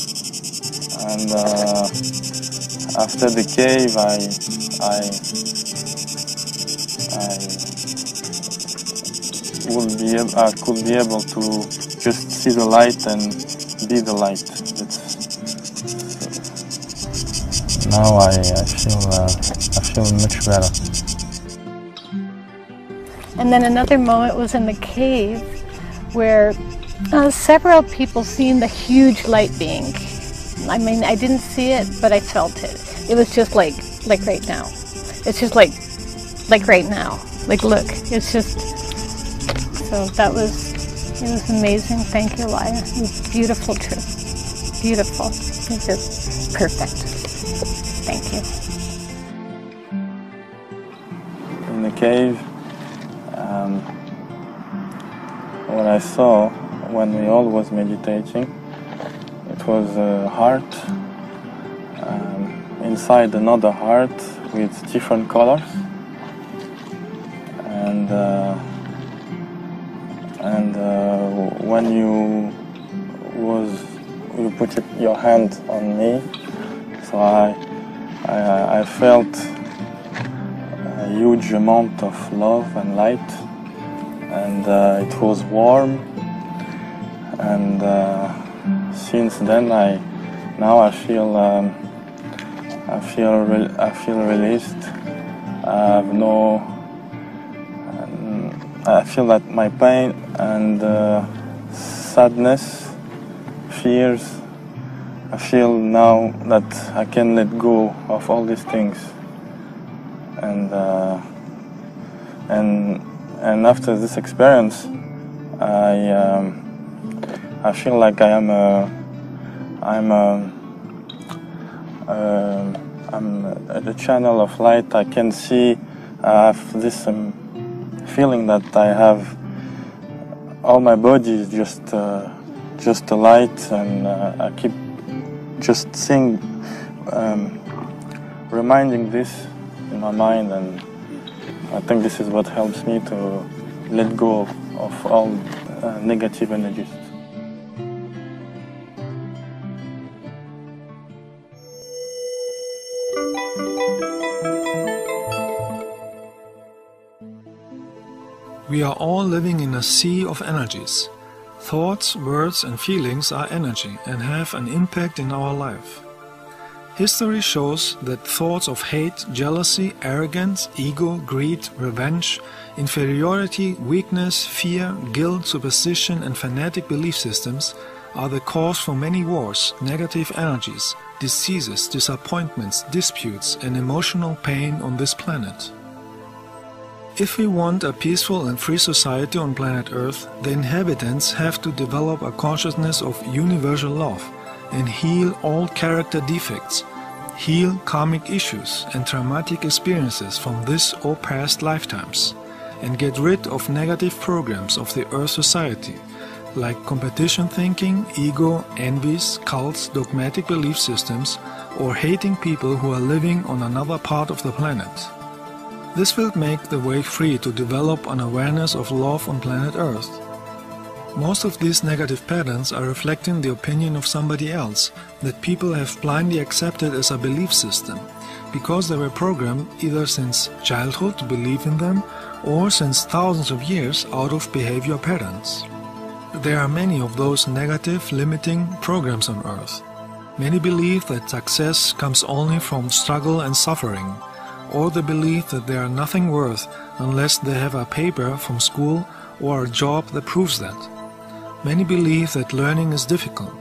after the cave, I could be able to just see the light and be the light. Now I feel much better. And then another moment was in the cave where several people seen the huge light being. I mean, I didn't see it, but I felt it. It was just like right now. It's just like right now. Like, look, it's just, so it was amazing. Thank you, Laya. It was a beautiful trip. Beautiful. It's just perfect. Thank you. In the cave, what I saw when we all was meditating, it was a heart inside another heart with different colors, and when you put your hand on me, so I felt a huge amount of love and light, and it was warm, and since then I feel released. I feel that my pain and sadness, fears, I feel now that I can let go of all these things, and after this experience, I feel like I'm I'm at the channel of light. I can see, I have this feeling that I have all my body is just a light, and I keep just seeing, reminding this in my mind, and I think this is what helps me to let go of all negative energies. We are all living in a sea of energies. Thoughts, words and feelings are energy and have an impact in our life. History shows that thoughts of hate, jealousy, arrogance, ego, greed, revenge, inferiority, weakness, fear, guilt, superstition and fanatic belief systems are the cause for many wars, negative energies, diseases, disappointments, disputes and emotional pain on this planet. If we want a peaceful and free society on planet Earth, the inhabitants have to develop a consciousness of universal love and heal all character defects, heal karmic issues and traumatic experiences from this or past lifetimes, and get rid of negative programs of the Earth society, like competition thinking, ego, envies, cults, dogmatic belief systems, or hating people who are living on another part of the planet. This will make the way free to develop an awareness of love on planet Earth. Most of these negative patterns are reflecting the opinion of somebody else that people have blindly accepted as a belief system, because they were programmed either since childhood to believe in them or since thousands of years out of behavior patterns. There are many of those negative, limiting programs on Earth. Many believe that success comes only from struggle and suffering, or the belief that they are nothing worth unless they have a paper from school or a job that proves that. Many believe that learning is difficult,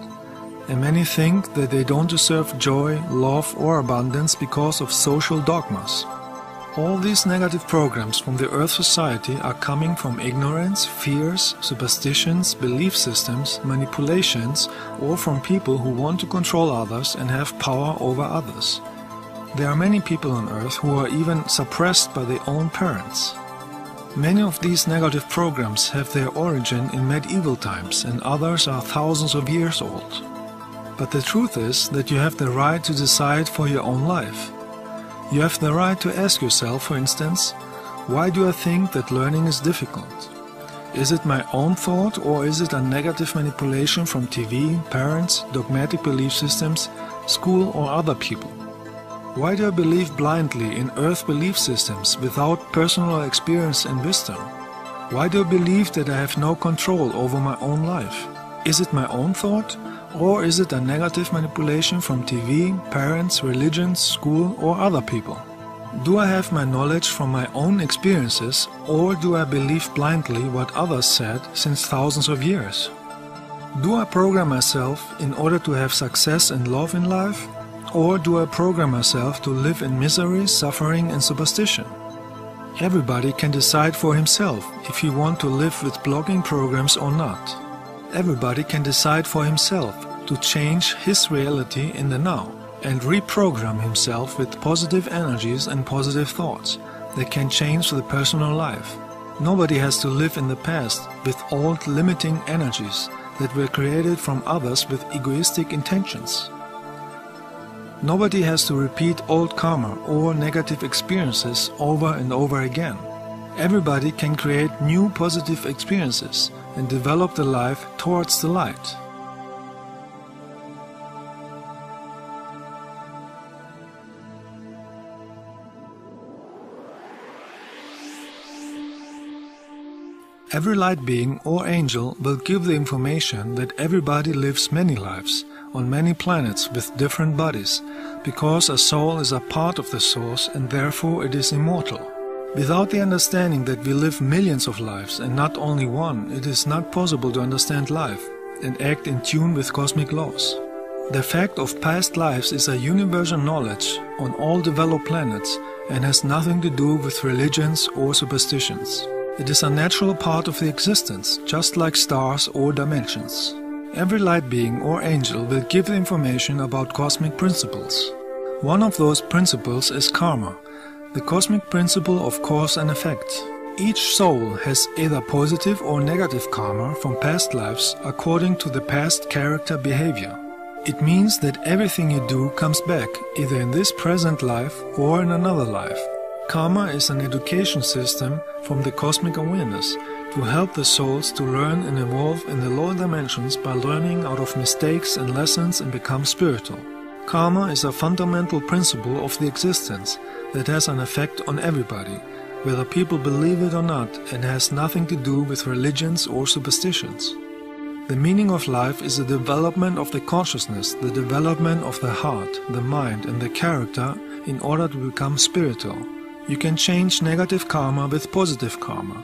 and many think that they don't deserve joy, love or abundance because of social dogmas. All these negative programs from the Earth society are coming from ignorance, fears, superstitions, belief systems, manipulations, or from people who want to control others and have power over others. There are many people on Earth who are even suppressed by their own parents. Many of these negative programs have their origin in medieval times, and others are thousands of years old. But the truth is that you have the right to decide for your own life. You have the right to ask yourself, for instance, why do I think that learning is difficult? Is it my own thought, or is it a negative manipulation from TV, parents, dogmatic belief systems, school or other people? Why do I believe blindly in Earth belief systems without personal experience and wisdom? Why do I believe that I have no control over my own life? Is it my own thought, or is it a negative manipulation from TV, parents, religions, school or other people? Do I have my knowledge from my own experiences, or do I believe blindly what others said since thousands of years? Do I program myself in order to have success and love in life? Or do I program myself to live in misery, suffering and superstition? Everybody can decide for himself if he wants to live with blocking programs or not. Everybody can decide for himself to change his reality in the now and reprogram himself with positive energies and positive thoughts that can change the personal life. Nobody has to live in the past with old limiting energies that were created from others with egoistic intentions. Nobody has to repeat old karma or negative experiences over and over again. Everybody can create new positive experiences and develop the life towards the light. Every light being or angel will give the information that everybody lives many lives on many planets with different bodies, because a soul is a part of the source and therefore it is immortal. Without the understanding that we live millions of lives and not only one, it is not possible to understand life and act in tune with cosmic laws. The fact of past lives is a universal knowledge on all developed planets and has nothing to do with religions or superstitions. It is a natural part of the existence, just like stars or dimensions. Every light being or angel will give the information about cosmic principles. One of those principles is karma, the cosmic principle of cause and effect. Each soul has either positive or negative karma from past lives according to the past character behavior. It means that everything you do comes back, either in this present life or in another life. Karma is an education system from the cosmic awareness to help the souls to learn and evolve in the lower dimensions by learning out of mistakes and lessons and become spiritual. Karma is a fundamental principle of the existence that has an effect on everybody, whether people believe it or not, and has nothing to do with religions or superstitions. The meaning of life is the development of the consciousness, the development of the heart, the mind and the character in order to become spiritual. You can change negative karma with positive karma.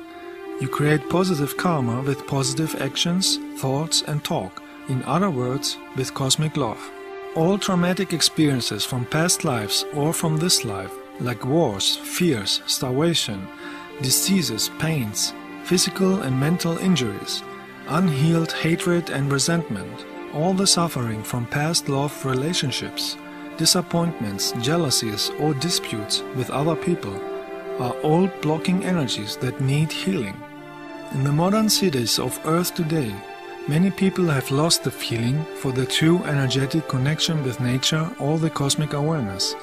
You create positive karma with positive actions, thoughts and talk, in other words, with cosmic love. All traumatic experiences from past lives or from this life, like wars, fears, starvation, diseases, pains, physical and mental injuries, unhealed hatred and resentment, all the suffering from past love relationships, disappointments, jealousies or disputes with other people, are all blocking energies that need healing. In the modern cities of Earth today, many people have lost the feeling for the true energetic connection with nature or the cosmic awareness,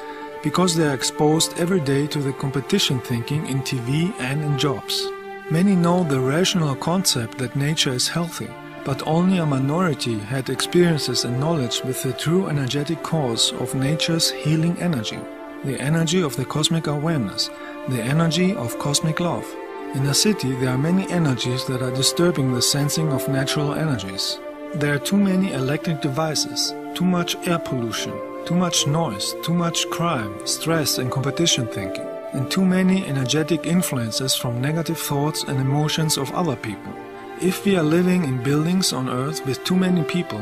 because they are exposed every day to the competition thinking in TV and in jobs. Many know the rational concept that nature is healthy, but only a minority had experiences and knowledge with the true energetic cause of nature's healing energy, the energy of the cosmic awareness, the energy of cosmic love. In a city, there are many energies that are disturbing the sensing of natural energies. There are too many electric devices, too much air pollution, too much noise, too much crime, stress and competition thinking, and too many energetic influences from negative thoughts and emotions of other people. If we are living in buildings on Earth with too many people,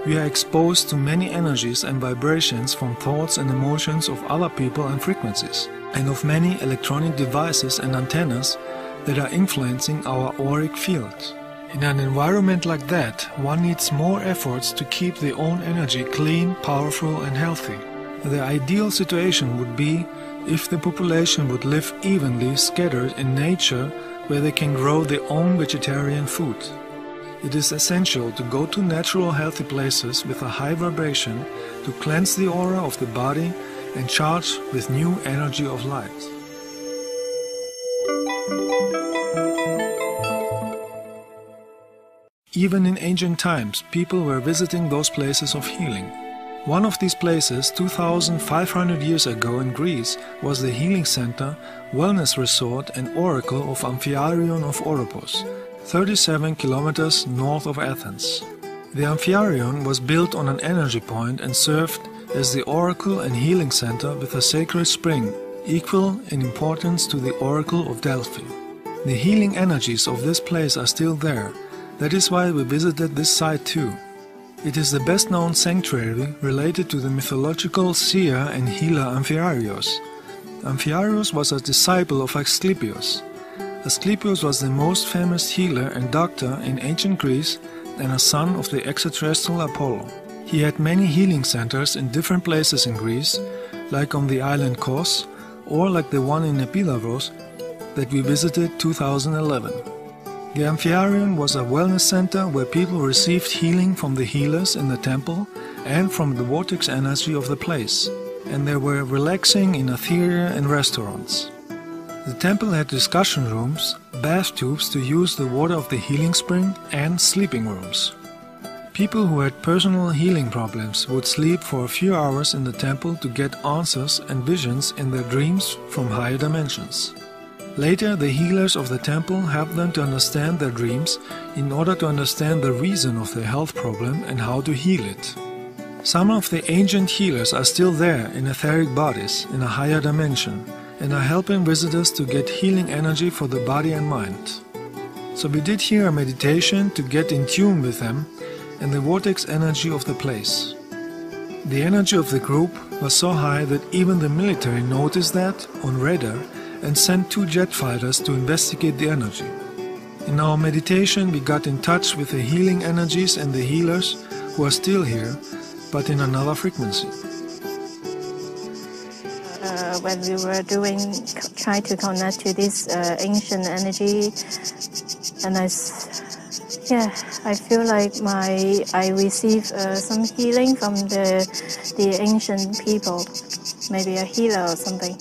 we are exposed to many energies and vibrations from thoughts and emotions of other people and frequencies, and of many electronic devices and antennas that are influencing our auric field. In an environment like that, one needs more efforts to keep their own energy clean, powerful and healthy. The ideal situation would be if the population would live evenly scattered in nature where they can grow their own vegetarian food. It is essential to go to natural healthy places with a high vibration to cleanse the aura of the body and charge with new energy of light. Even in ancient times, people were visiting those places of healing. One of these places, 2,500 years ago in Greece, was the healing center, wellness resort and oracle of Amphiaraon of Oropos, 37 kilometers north of Athens. The Amphiaraon was built on an energy point and served as the oracle and healing center with a sacred spring, equal in importance to the oracle of Delphi. The healing energies of this place are still there. That is why we visited this site too. It is the best known sanctuary related to the mythological seer and healer Amphiaraos. Amphiaraos was a disciple of Asclepius. Asclepius was the most famous healer and doctor in ancient Greece and a son of the extraterrestrial Apollo. He had many healing centers in different places in Greece, like on the island Kos, or like the one in Epidaurus that we visited 2011. The Amphiaraon was a wellness center where people received healing from the healers in the temple and from the vortex energy of the place, and they were relaxing in atheria and restaurants. The temple had discussion rooms, bath tubes to use the water of the healing spring, and sleeping rooms. People who had personal healing problems would sleep for a few hours in the temple to get answers and visions in their dreams from higher dimensions. Later, the healers of the temple helped them to understand their dreams in order to understand the reason of their health problem and how to heal it. Some of the ancient healers are still there in etheric bodies in a higher dimension and are helping visitors to get healing energy for the body and mind. So we did here a meditation to get in tune with them and the vortex energy of the place. The energy of the group was so high that even the military noticed that on radar and sent 2 jet fighters to investigate the energy. In our meditation we got in touch with the healing energies and the healers who are still here, but in another frequency. when we were trying to connect to this ancient energy, and I feel like I receive some healing from the ancient people, maybe a healer or something.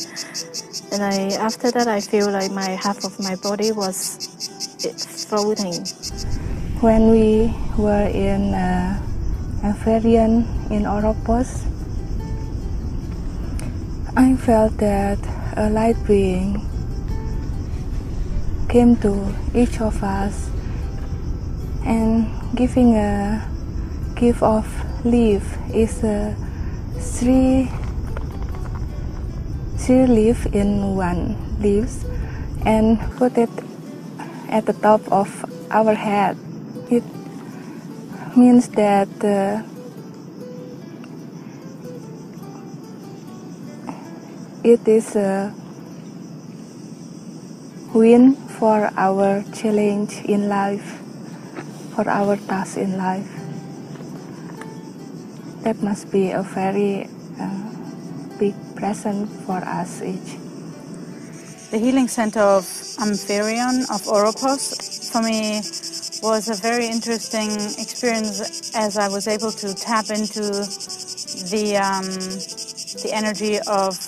And after that, I feel like half of my body was floating. When we were in Hungarian in Oropos, I felt that a light being came to each of us and giving a gift of leaf is three leaf in one leaves and put it at the top of our head. It means that it is a win for our challenge in life, for our task in life. That must be a very big present for us each. The healing center of Amphirion of Oropos for me was a very interesting experience, as I was able to tap into the energy of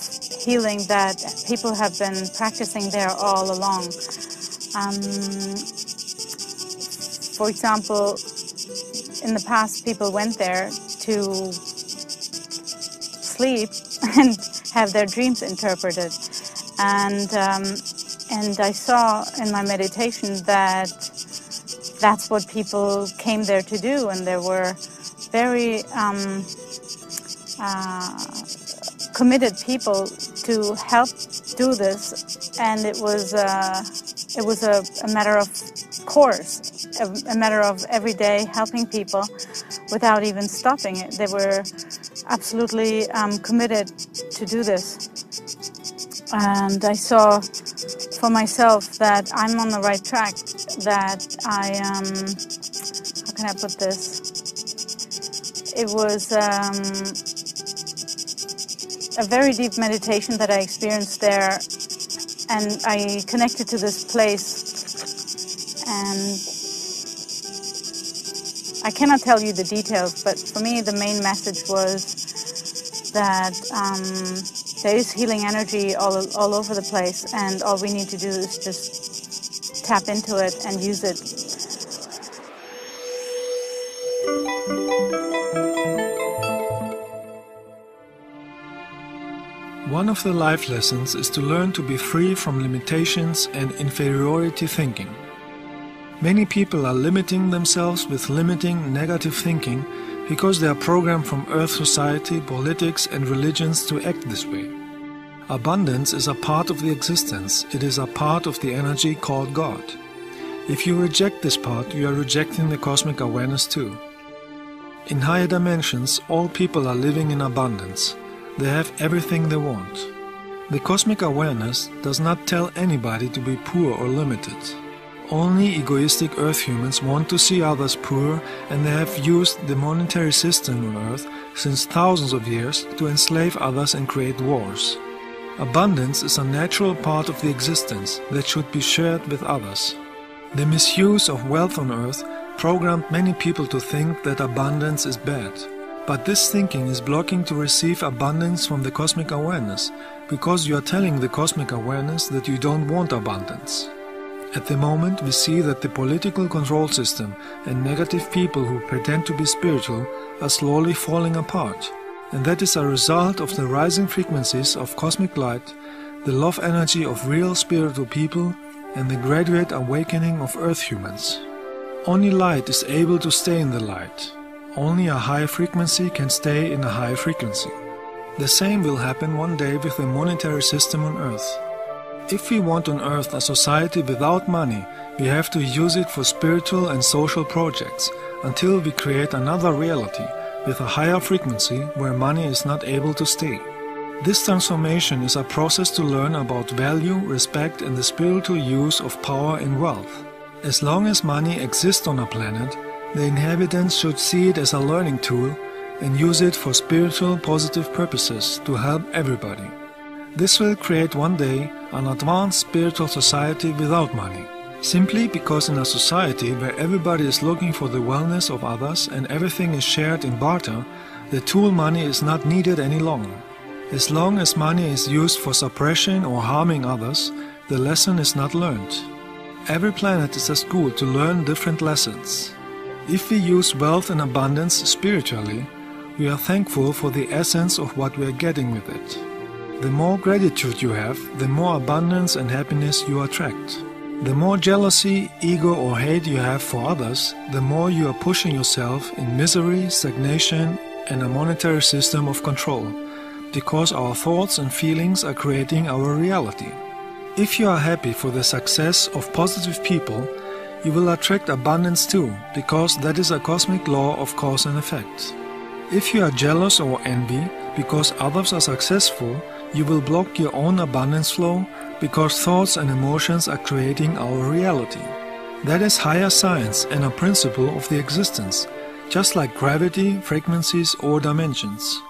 healing that people have been practicing there all along. For example, in the past, people went there to sleep and have their dreams interpreted. And I saw in my meditation that that's what people came there to do, and there were very committed people to help do this, and it was a matter of course, a matter of every day helping people without even stopping it. They were absolutely committed to do this. And I saw for myself that I'm on the right track, that I am, how can I put this? It was a very deep meditation that I experienced there, and I connected to this place, and I cannot tell you the details, but for me the main message was that there is healing energy all over the place, and all we need to do is just tap into it and use it. One of the life lessons is to learn to be free from limitations and inferiority thinking. Many people are limiting themselves with limiting negative thinking because they are programmed from Earth society, politics and religions to act this way. Abundance is a part of the existence. It is a part of the energy called God. If you reject this part, you are rejecting the cosmic awareness too. In higher dimensions, all people are living in abundance. They have everything they want. The cosmic awareness does not tell anybody to be poor or limited. Only egoistic Earth humans want to see others poor, and they have used the monetary system on Earth since thousands of years to enslave others and create wars. Abundance is a natural part of the existence that should be shared with others. The misuse of wealth on Earth programmed many people to think that abundance is bad. But this thinking is blocking to receive abundance from the cosmic awareness, because you are telling the cosmic awareness that you don't want abundance. At the moment, we see that the political control system and negative people who pretend to be spiritual are slowly falling apart. And that is a result of the rising frequencies of cosmic light, the love energy of real spiritual people, and the graduate awakening of Earth humans. Only light is able to stay in the light. Only a high frequency can stay in a high frequency. The same will happen one day with the monetary system on Earth. If we want on Earth a society without money, we have to use it for spiritual and social projects until we create another reality with a higher frequency where money is not able to stay. This transformation is a process to learn about value, respect and the spiritual use of power and wealth. As long as money exists on a planet, the inhabitants should see it as a learning tool and use it for spiritual positive purposes to help everybody. This will create one day an advanced spiritual society without money. Simply because in a society where everybody is looking for the wellness of others and everything is shared in barter, the tool money is not needed any longer. As long as money is used for suppression or harming others, the lesson is not learned. Every planet is a school to learn different lessons. If we use wealth and abundance spiritually, we are thankful for the essence of what we are getting with it. The more gratitude you have, the more abundance and happiness you attract. The more jealousy, ego or hate you have for others, the more you are pushing yourself in misery, stagnation and a monetary system of control, because our thoughts and feelings are creating our reality. If you are happy for the success of positive people, you will attract abundance too, because that is a cosmic law of cause and effect. If you are jealous or envy because others are successful, you will block your own abundance flow, because thoughts and emotions are creating our reality. That is higher science and a principle of the existence, just like gravity, frequencies or dimensions.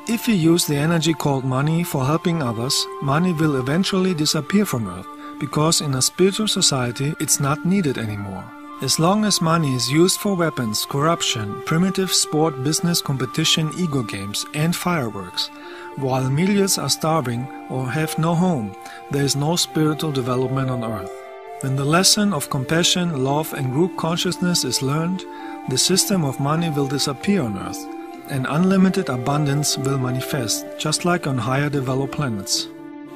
If we use the energy called money for helping others, money will eventually disappear from Earth, because in a spiritual society it's not needed anymore. As long as money is used for weapons, corruption, primitive sport, business, competition, ego games and fireworks, while millions are starving or have no home, there is no spiritual development on Earth. When the lesson of compassion, love and group consciousness is learned, the system of money will disappear on Earth, and unlimited abundance will manifest, just like on higher developed planets.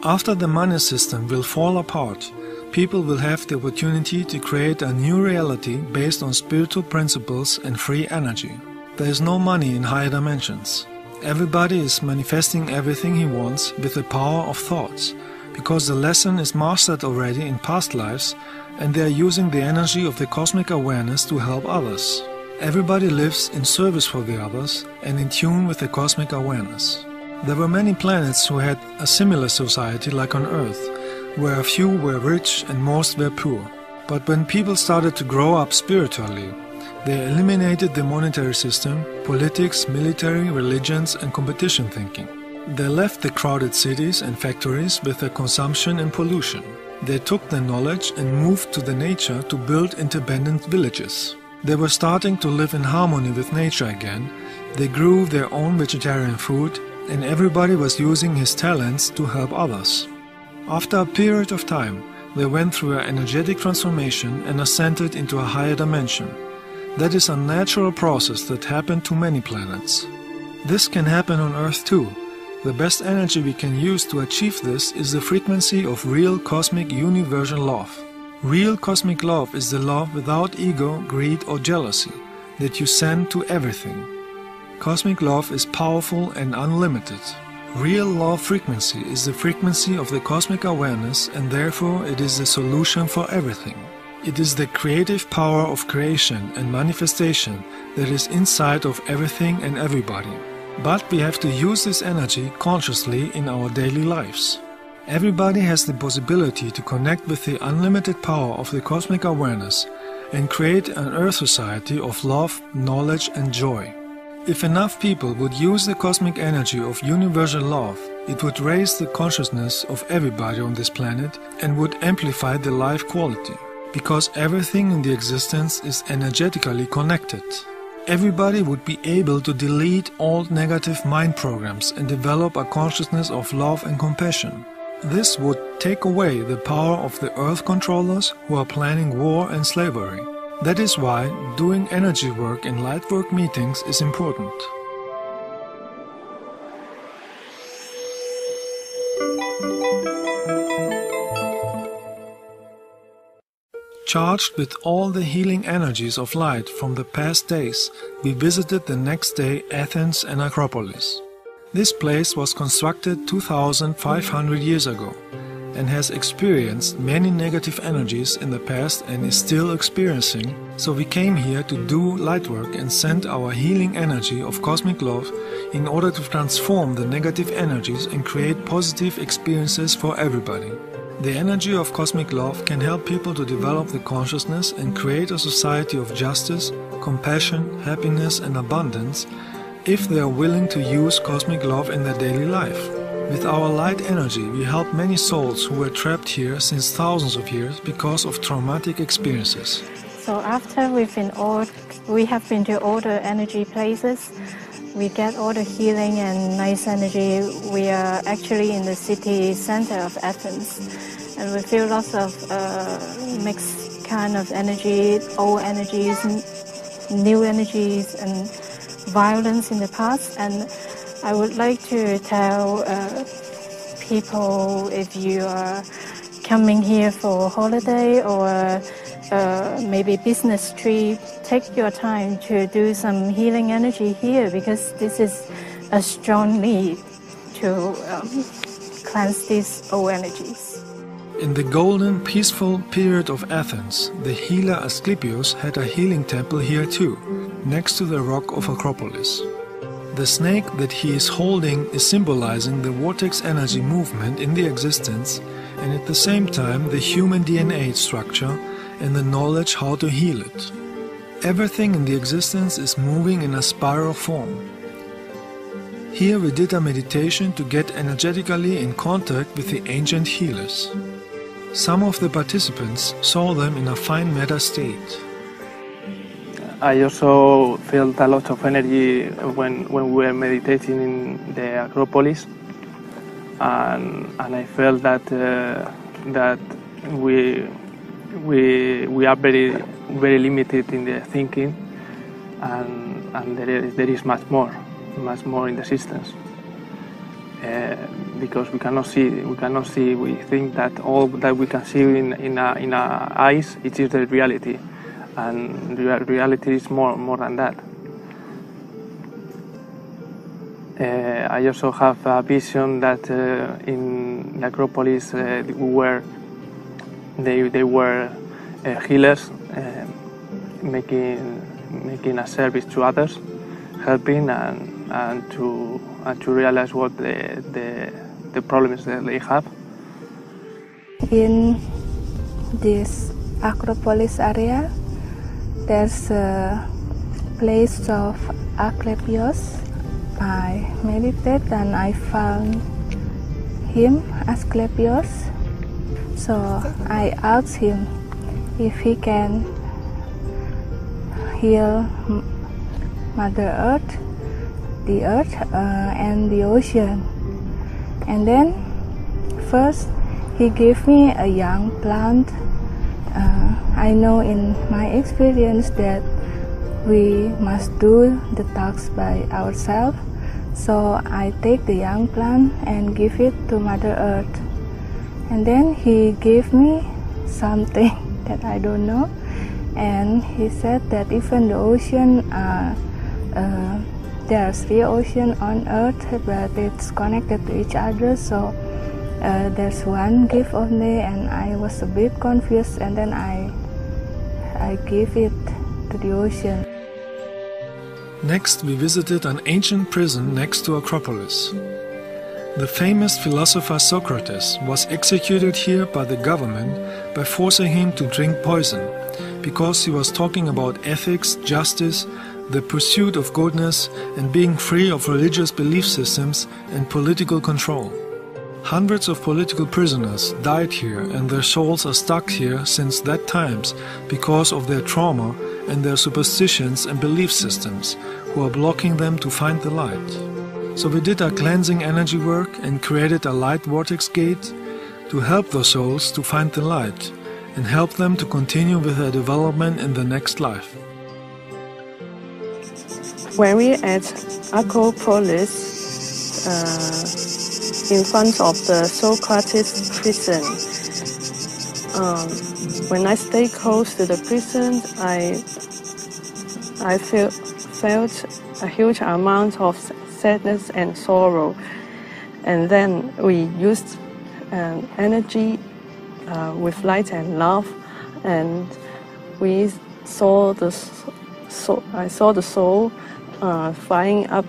After the money system will fall apart, people will have the opportunity to create a new reality based on spiritual principles and free energy. There is no money in higher dimensions. Everybody is manifesting everything he wants with the power of thoughts, because the lesson is mastered already in past lives and they are using the energy of the cosmic awareness to help others. Everybody lives in service for the others and in tune with the cosmic awareness. There were many planets who had a similar society like on Earth, where a few were rich and most were poor. But when people started to grow up spiritually, they eliminated the monetary system, politics, military, religions and competition thinking. They left the crowded cities and factories with their consumption and pollution. They took their knowledge and moved to the nature to build independent villages. They were starting to live in harmony with nature again. They grew their own vegetarian food and everybody was using his talents to help others. After a period of time, they went through an energetic transformation and ascended into a higher dimension. That is a natural process that happened to many planets. This can happen on Earth too. The best energy we can use to achieve this is the frequency of real cosmic universal love. Real cosmic love is the love without ego, greed or jealousy that you send to everything. Cosmic love is powerful and unlimited. Real love frequency is the frequency of the cosmic awareness and therefore it is the solution for everything. It is the creative power of creation and manifestation that is inside of everything and everybody. But we have to use this energy consciously in our daily lives. Everybody has the possibility to connect with the unlimited power of the cosmic awareness and create an Earth society of love, knowledge and joy. If enough people would use the cosmic energy of universal love, it would raise the consciousness of everybody on this planet and would amplify the life quality. Because everything in the existence is energetically connected. Everybody would be able to delete all negative mind programs and develop a consciousness of love and compassion. This would take away the power of the Earth controllers who are planning war and slavery. That is why doing energy work in light work meetings is important. Charged with all the healing energies of light from the past days, we visited the next day Athens and Acropolis. This place was constructed 2,500 years ago and has experienced many negative energies in the past and is still experiencing, so we came here to do light work and send our healing energy of cosmic love in order to transform the negative energies and create positive experiences for everybody. The energy of cosmic love can help people to develop the consciousness and create a society of justice, compassion, happiness and abundance if they are willing to use cosmic love in their daily life. With our light energy, we help many souls who were trapped here since thousands of years because of traumatic experiences. So after we have been to all the energy places, we get all the healing and nice energy. We are actually in the city center of Athens, and we feel lots of mixed kind of energy, old energies, new energies, and violence in the past. And I would like to tell people, if you are coming here for a holiday or maybe business trip, take your time to do some healing energy here, because this is a strong need to cleanse these old energies. In the golden, peaceful period of Athens, the healer Asclepius had a healing temple here too, next to the rock of Acropolis. The snake that he is holding is symbolizing the vortex energy movement in the existence, and at the same time the human DNA structure and the knowledge how to heal it. Everything in the existence is moving in a spiral form. Here we did a meditation to get energetically in contact with the ancient healers. Some of the participants saw them in a fine meta state. I also felt a lot of energy when we were meditating in the Acropolis, and I felt that we are very limited in the thinking, and there is much more in the existence. Because we cannot see. We think that all that we can see in our eyes, it is the reality, and reality is more than that. I also have a vision that in the Acropolis they were healers, making a service to others, helping and to realize what the problems that they have. In this Acropolis area, there's a place of Asclepius. I meditated and I found him, Asclepius. So I asked him if he can heal Mother Earth, the earth and the ocean. And then first he gave me a young plant. I know in my experience that we must do the tasks by ourselves. So I take the young plant and give it to Mother Earth. And then he gave me something that I don't know. And he said that even the ocean, there are 3 oceans on Earth, but it's connected to each other. So there's one gift only, and I was a bit confused. And then I gave it to the ocean. Next, we visited an ancient prison next to Acropolis. The famous philosopher Socrates was executed here by the government by forcing him to drink poison, because he was talking about ethics, justice, the pursuit of goodness, and being free of religious belief systems and political control. Hundreds of political prisoners died here, and their souls are stuck here since that times because of their trauma and their superstitions and belief systems, who are blocking them to find the light. So we did a cleansing energy work and created a light vortex gate to help those souls to find the light and help them to continue with their development in the next life. When we at Acropolis, in front of the Socrates prison, when I stay close to the prison, I felt a huge amount of sadness and sorrow. And then we used energy with light and love, and we saw I saw the soul flying up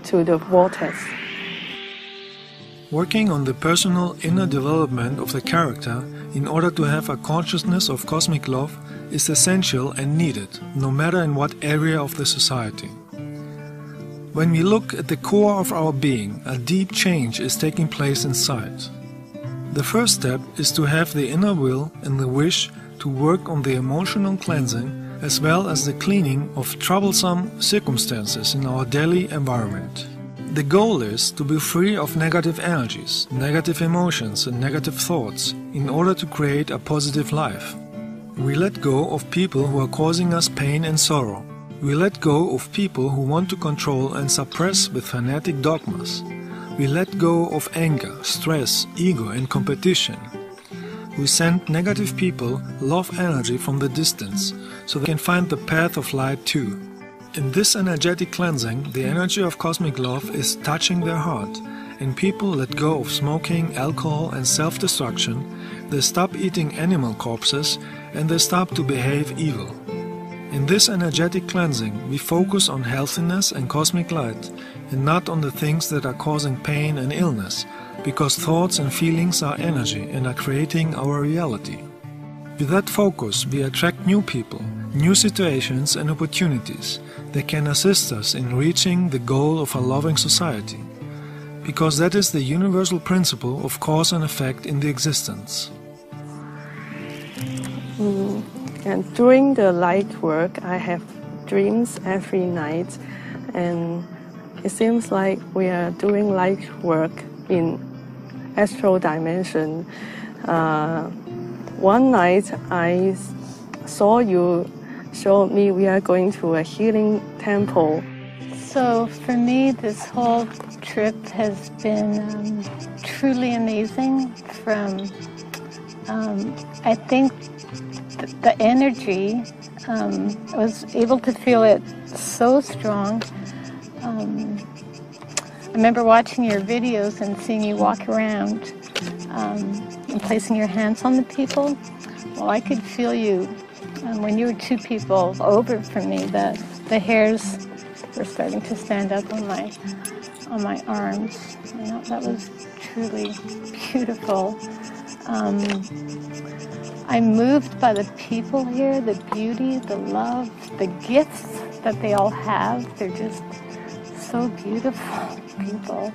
to the vortex. Working on the personal inner development of the character in order to have a consciousness of cosmic love is essential and needed, no matter in what area of the society. When we look at the core of our being, a deep change is taking place inside. The first step is to have the inner will and the wish to work on the emotional cleansing as well as the cleaning of troublesome circumstances in our daily environment. The goal is to be free of negative energies, negative emotions and negative thoughts in order to create a positive life. We let go of people who are causing us pain and sorrow. We let go of people who want to control and suppress with fanatic dogmas. We let go of anger, stress, ego and competition. We send negative people love energy from the distance so they can find the path of light too. In this energetic cleansing, the energy of cosmic love is touching their heart, and people let go of smoking, alcohol and self-destruction. They stop eating animal corpses and they stop to behave evil. In this energetic cleansing, we focus on healthiness and cosmic light and not on the things that are causing pain and illness, because thoughts and feelings are energy and are creating our reality. With that focus, we attract new people, new situations and opportunities that can assist us in reaching the goal of a loving society, because that is the universal principle of cause and effect in the existence. And during the light work, I have dreams every night, and it seems like we are doing light work in astral dimension. One night I saw you showed me we are going to a healing temple. So for me, this whole trip has been truly amazing. From I think the energy, I was able to feel it so strong. I remember watching your videos and seeing you walk around and placing your hands on the people. Well, I could feel you when you were two people over from me. The hairs were starting to stand up on my arms. And that was truly beautiful. I'm moved by the people here, the beauty, the love, the gifts that they all have. They're just so beautiful people.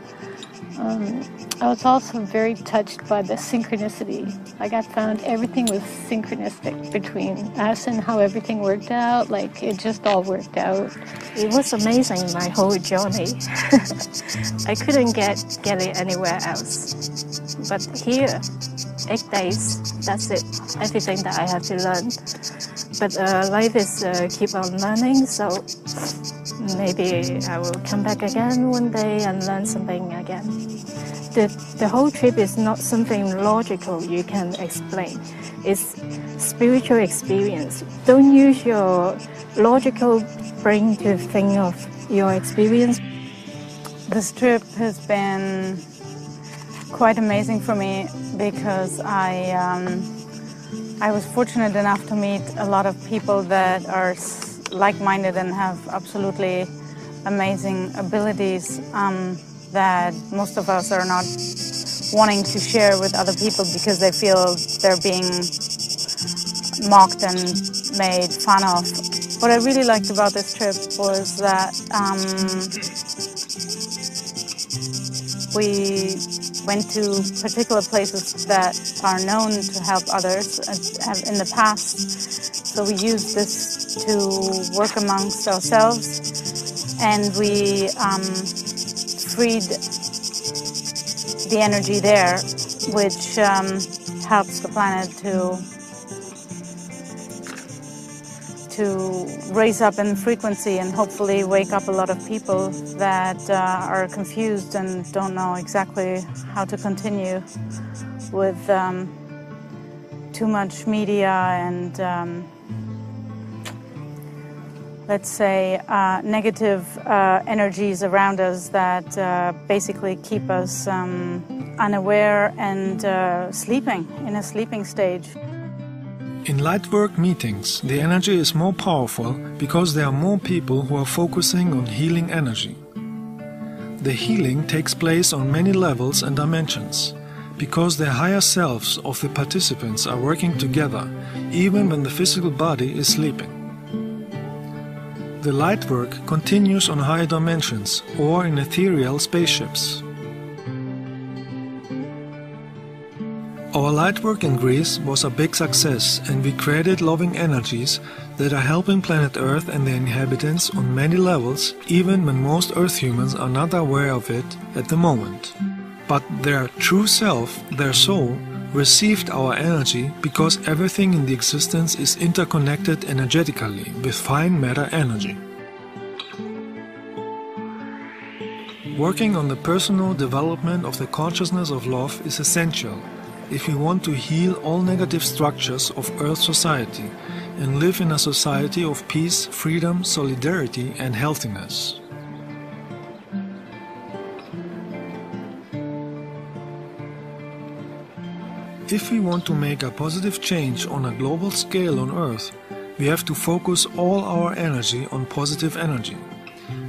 I was also very touched by the synchronicity. Like, I found everything was synchronistic between us and how everything worked out. Like, it just all worked out. It was amazing, my whole journey. I couldn't get it anywhere else. But here, 8 days, that's it. Everything that I have to learn. But life is keep on learning, so maybe I will come back again one day and learn something again. The whole trip is not something logical you can explain. It's spiritual experience. Don't use your logical brain to think of your experience. This trip has been quite amazing for me because I was fortunate enough to meet a lot of people that are like-minded and have absolutely amazing abilities that most of us are not wanting to share with other people because they feel they're being mocked and made fun of. What I really liked about this trip was that we went to particular places that are known to help others have in the past. So we used this to work amongst ourselves, and we freed the energy there, which helps the planet to raise up in frequency and hopefully wake up a lot of people that are confused and don't know exactly how to continue with too much media and let's say negative energies around us that basically keep us unaware and sleeping, in a sleeping stage. In Lightwork meetings, the energy is more powerful because there are more people who are focusing on healing energy. The healing takes place on many levels and dimensions, because the higher selves of the participants are working together, even when the physical body is sleeping. The light work continues on higher dimensions or in ethereal spaceships. Our light work in Greece was a big success, and we created loving energies that are helping planet Earth and their inhabitants on many levels, even when most Earth humans are not aware of it at the moment. But their true self, their soul, received our energy because everything in the existence is interconnected energetically with fine matter energy. Working on the personal development of the consciousness of love is essential if we want to heal all negative structures of Earth society and live in a society of peace, freedom, solidarity and healthiness. If we want to make a positive change on a global scale on Earth, we have to focus all our energy on positive energy.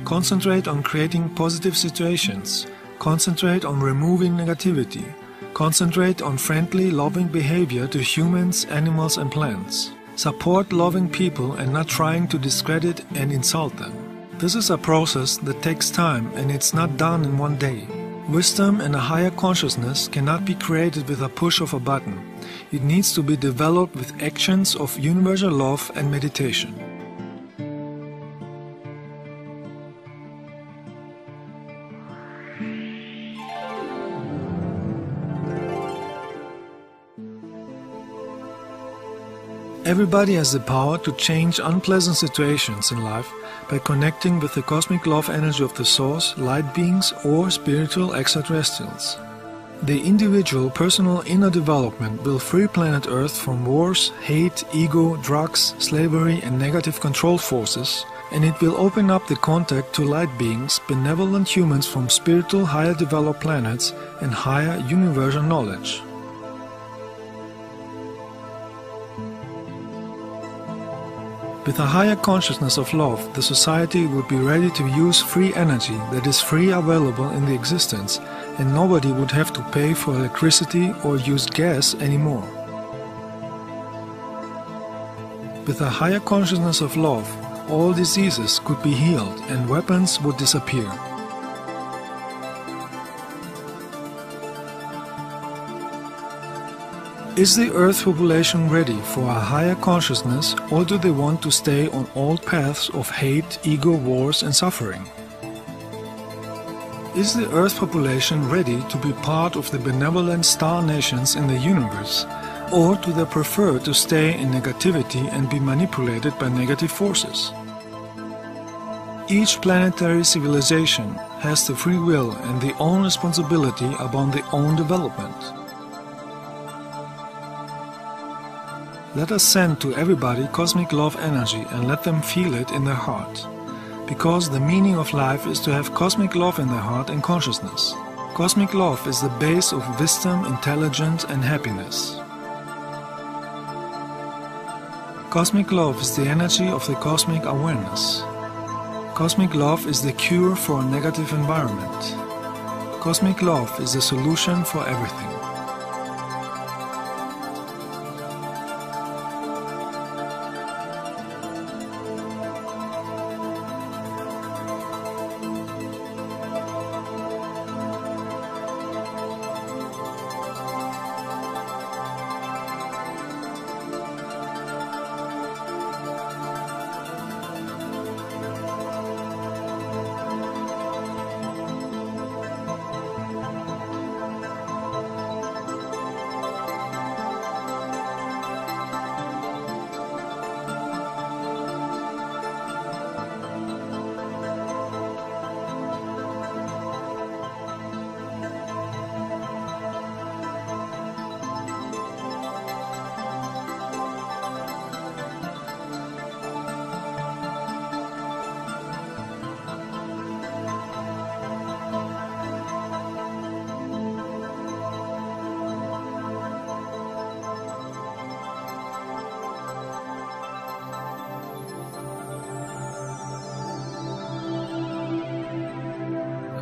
Concentrate on creating positive situations. Concentrate on removing negativity. Concentrate on friendly, loving behavior to humans, animals and plants. Support loving people and not trying to discredit and insult them. This is a process that takes time and it's not done in one day. Wisdom and a higher consciousness cannot be created with a push of a button. It needs to be developed with actions of universal love and meditation. Everybody has the power to change unpleasant situations in life by connecting with the cosmic love energy of the source, light beings or spiritual extraterrestrials. The individual personal inner development will free planet Earth from wars, hate, ego, drugs, slavery and negative control forces, and it will open up the contact to light beings, benevolent humans from spiritual higher developed planets and higher universal knowledge. With a higher consciousness of love, the society would be ready to use free energy that is free available in the existence, and nobody would have to pay for electricity or use gas anymore. With a higher consciousness of love, all diseases could be healed and weapons would disappear. Is the Earth population ready for a higher consciousness, or do they want to stay on old paths of hate, ego, wars and suffering? Is the Earth population ready to be part of the benevolent star nations in the universe, or do they prefer to stay in negativity and be manipulated by negative forces? Each planetary civilization has the free will and the own responsibility about their own development. Let us send to everybody cosmic love energy and let them feel it in their heart. Because the meaning of life is to have cosmic love in their heart and consciousness. Cosmic love is the base of wisdom, intelligence and happiness. Cosmic love is the energy of the cosmic awareness. Cosmic love is the cure for a negative environment. Cosmic love is the solution for everything.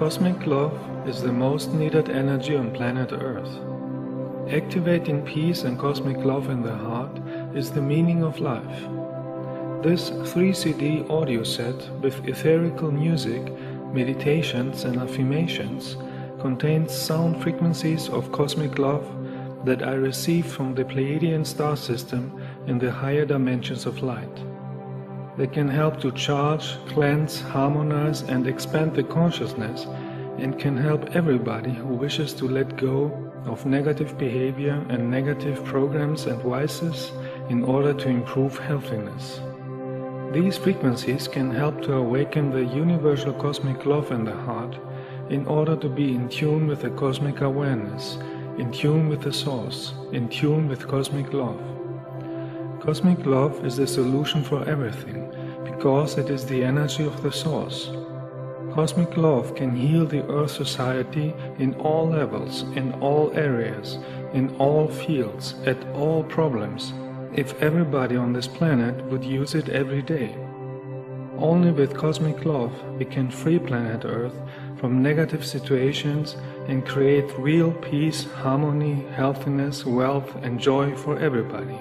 Cosmic love is the most needed energy on planet Earth. Activating peace and cosmic love in the heart is the meaning of life. This 3-CD audio set with etherical music, meditations and affirmations contains sound frequencies of cosmic love that I received from the Pleiadian star system in the higher dimensions of light. They can help to charge, cleanse, harmonize and expand the consciousness, and can help everybody who wishes to let go of negative behavior and negative programs and vices in order to improve healthiness. These frequencies can help to awaken the universal cosmic love in the heart in order to be in tune with the cosmic awareness, in tune with the source, in tune with cosmic love. Cosmic love is the solution for everything because it is the energy of the source. Cosmic love can heal the Earth society in all levels, in all areas, in all fields, at all problems, if everybody on this planet would use it every day. Only with cosmic love we can free planet Earth from negative situations and create real peace, harmony, healthiness, wealth and joy for everybody.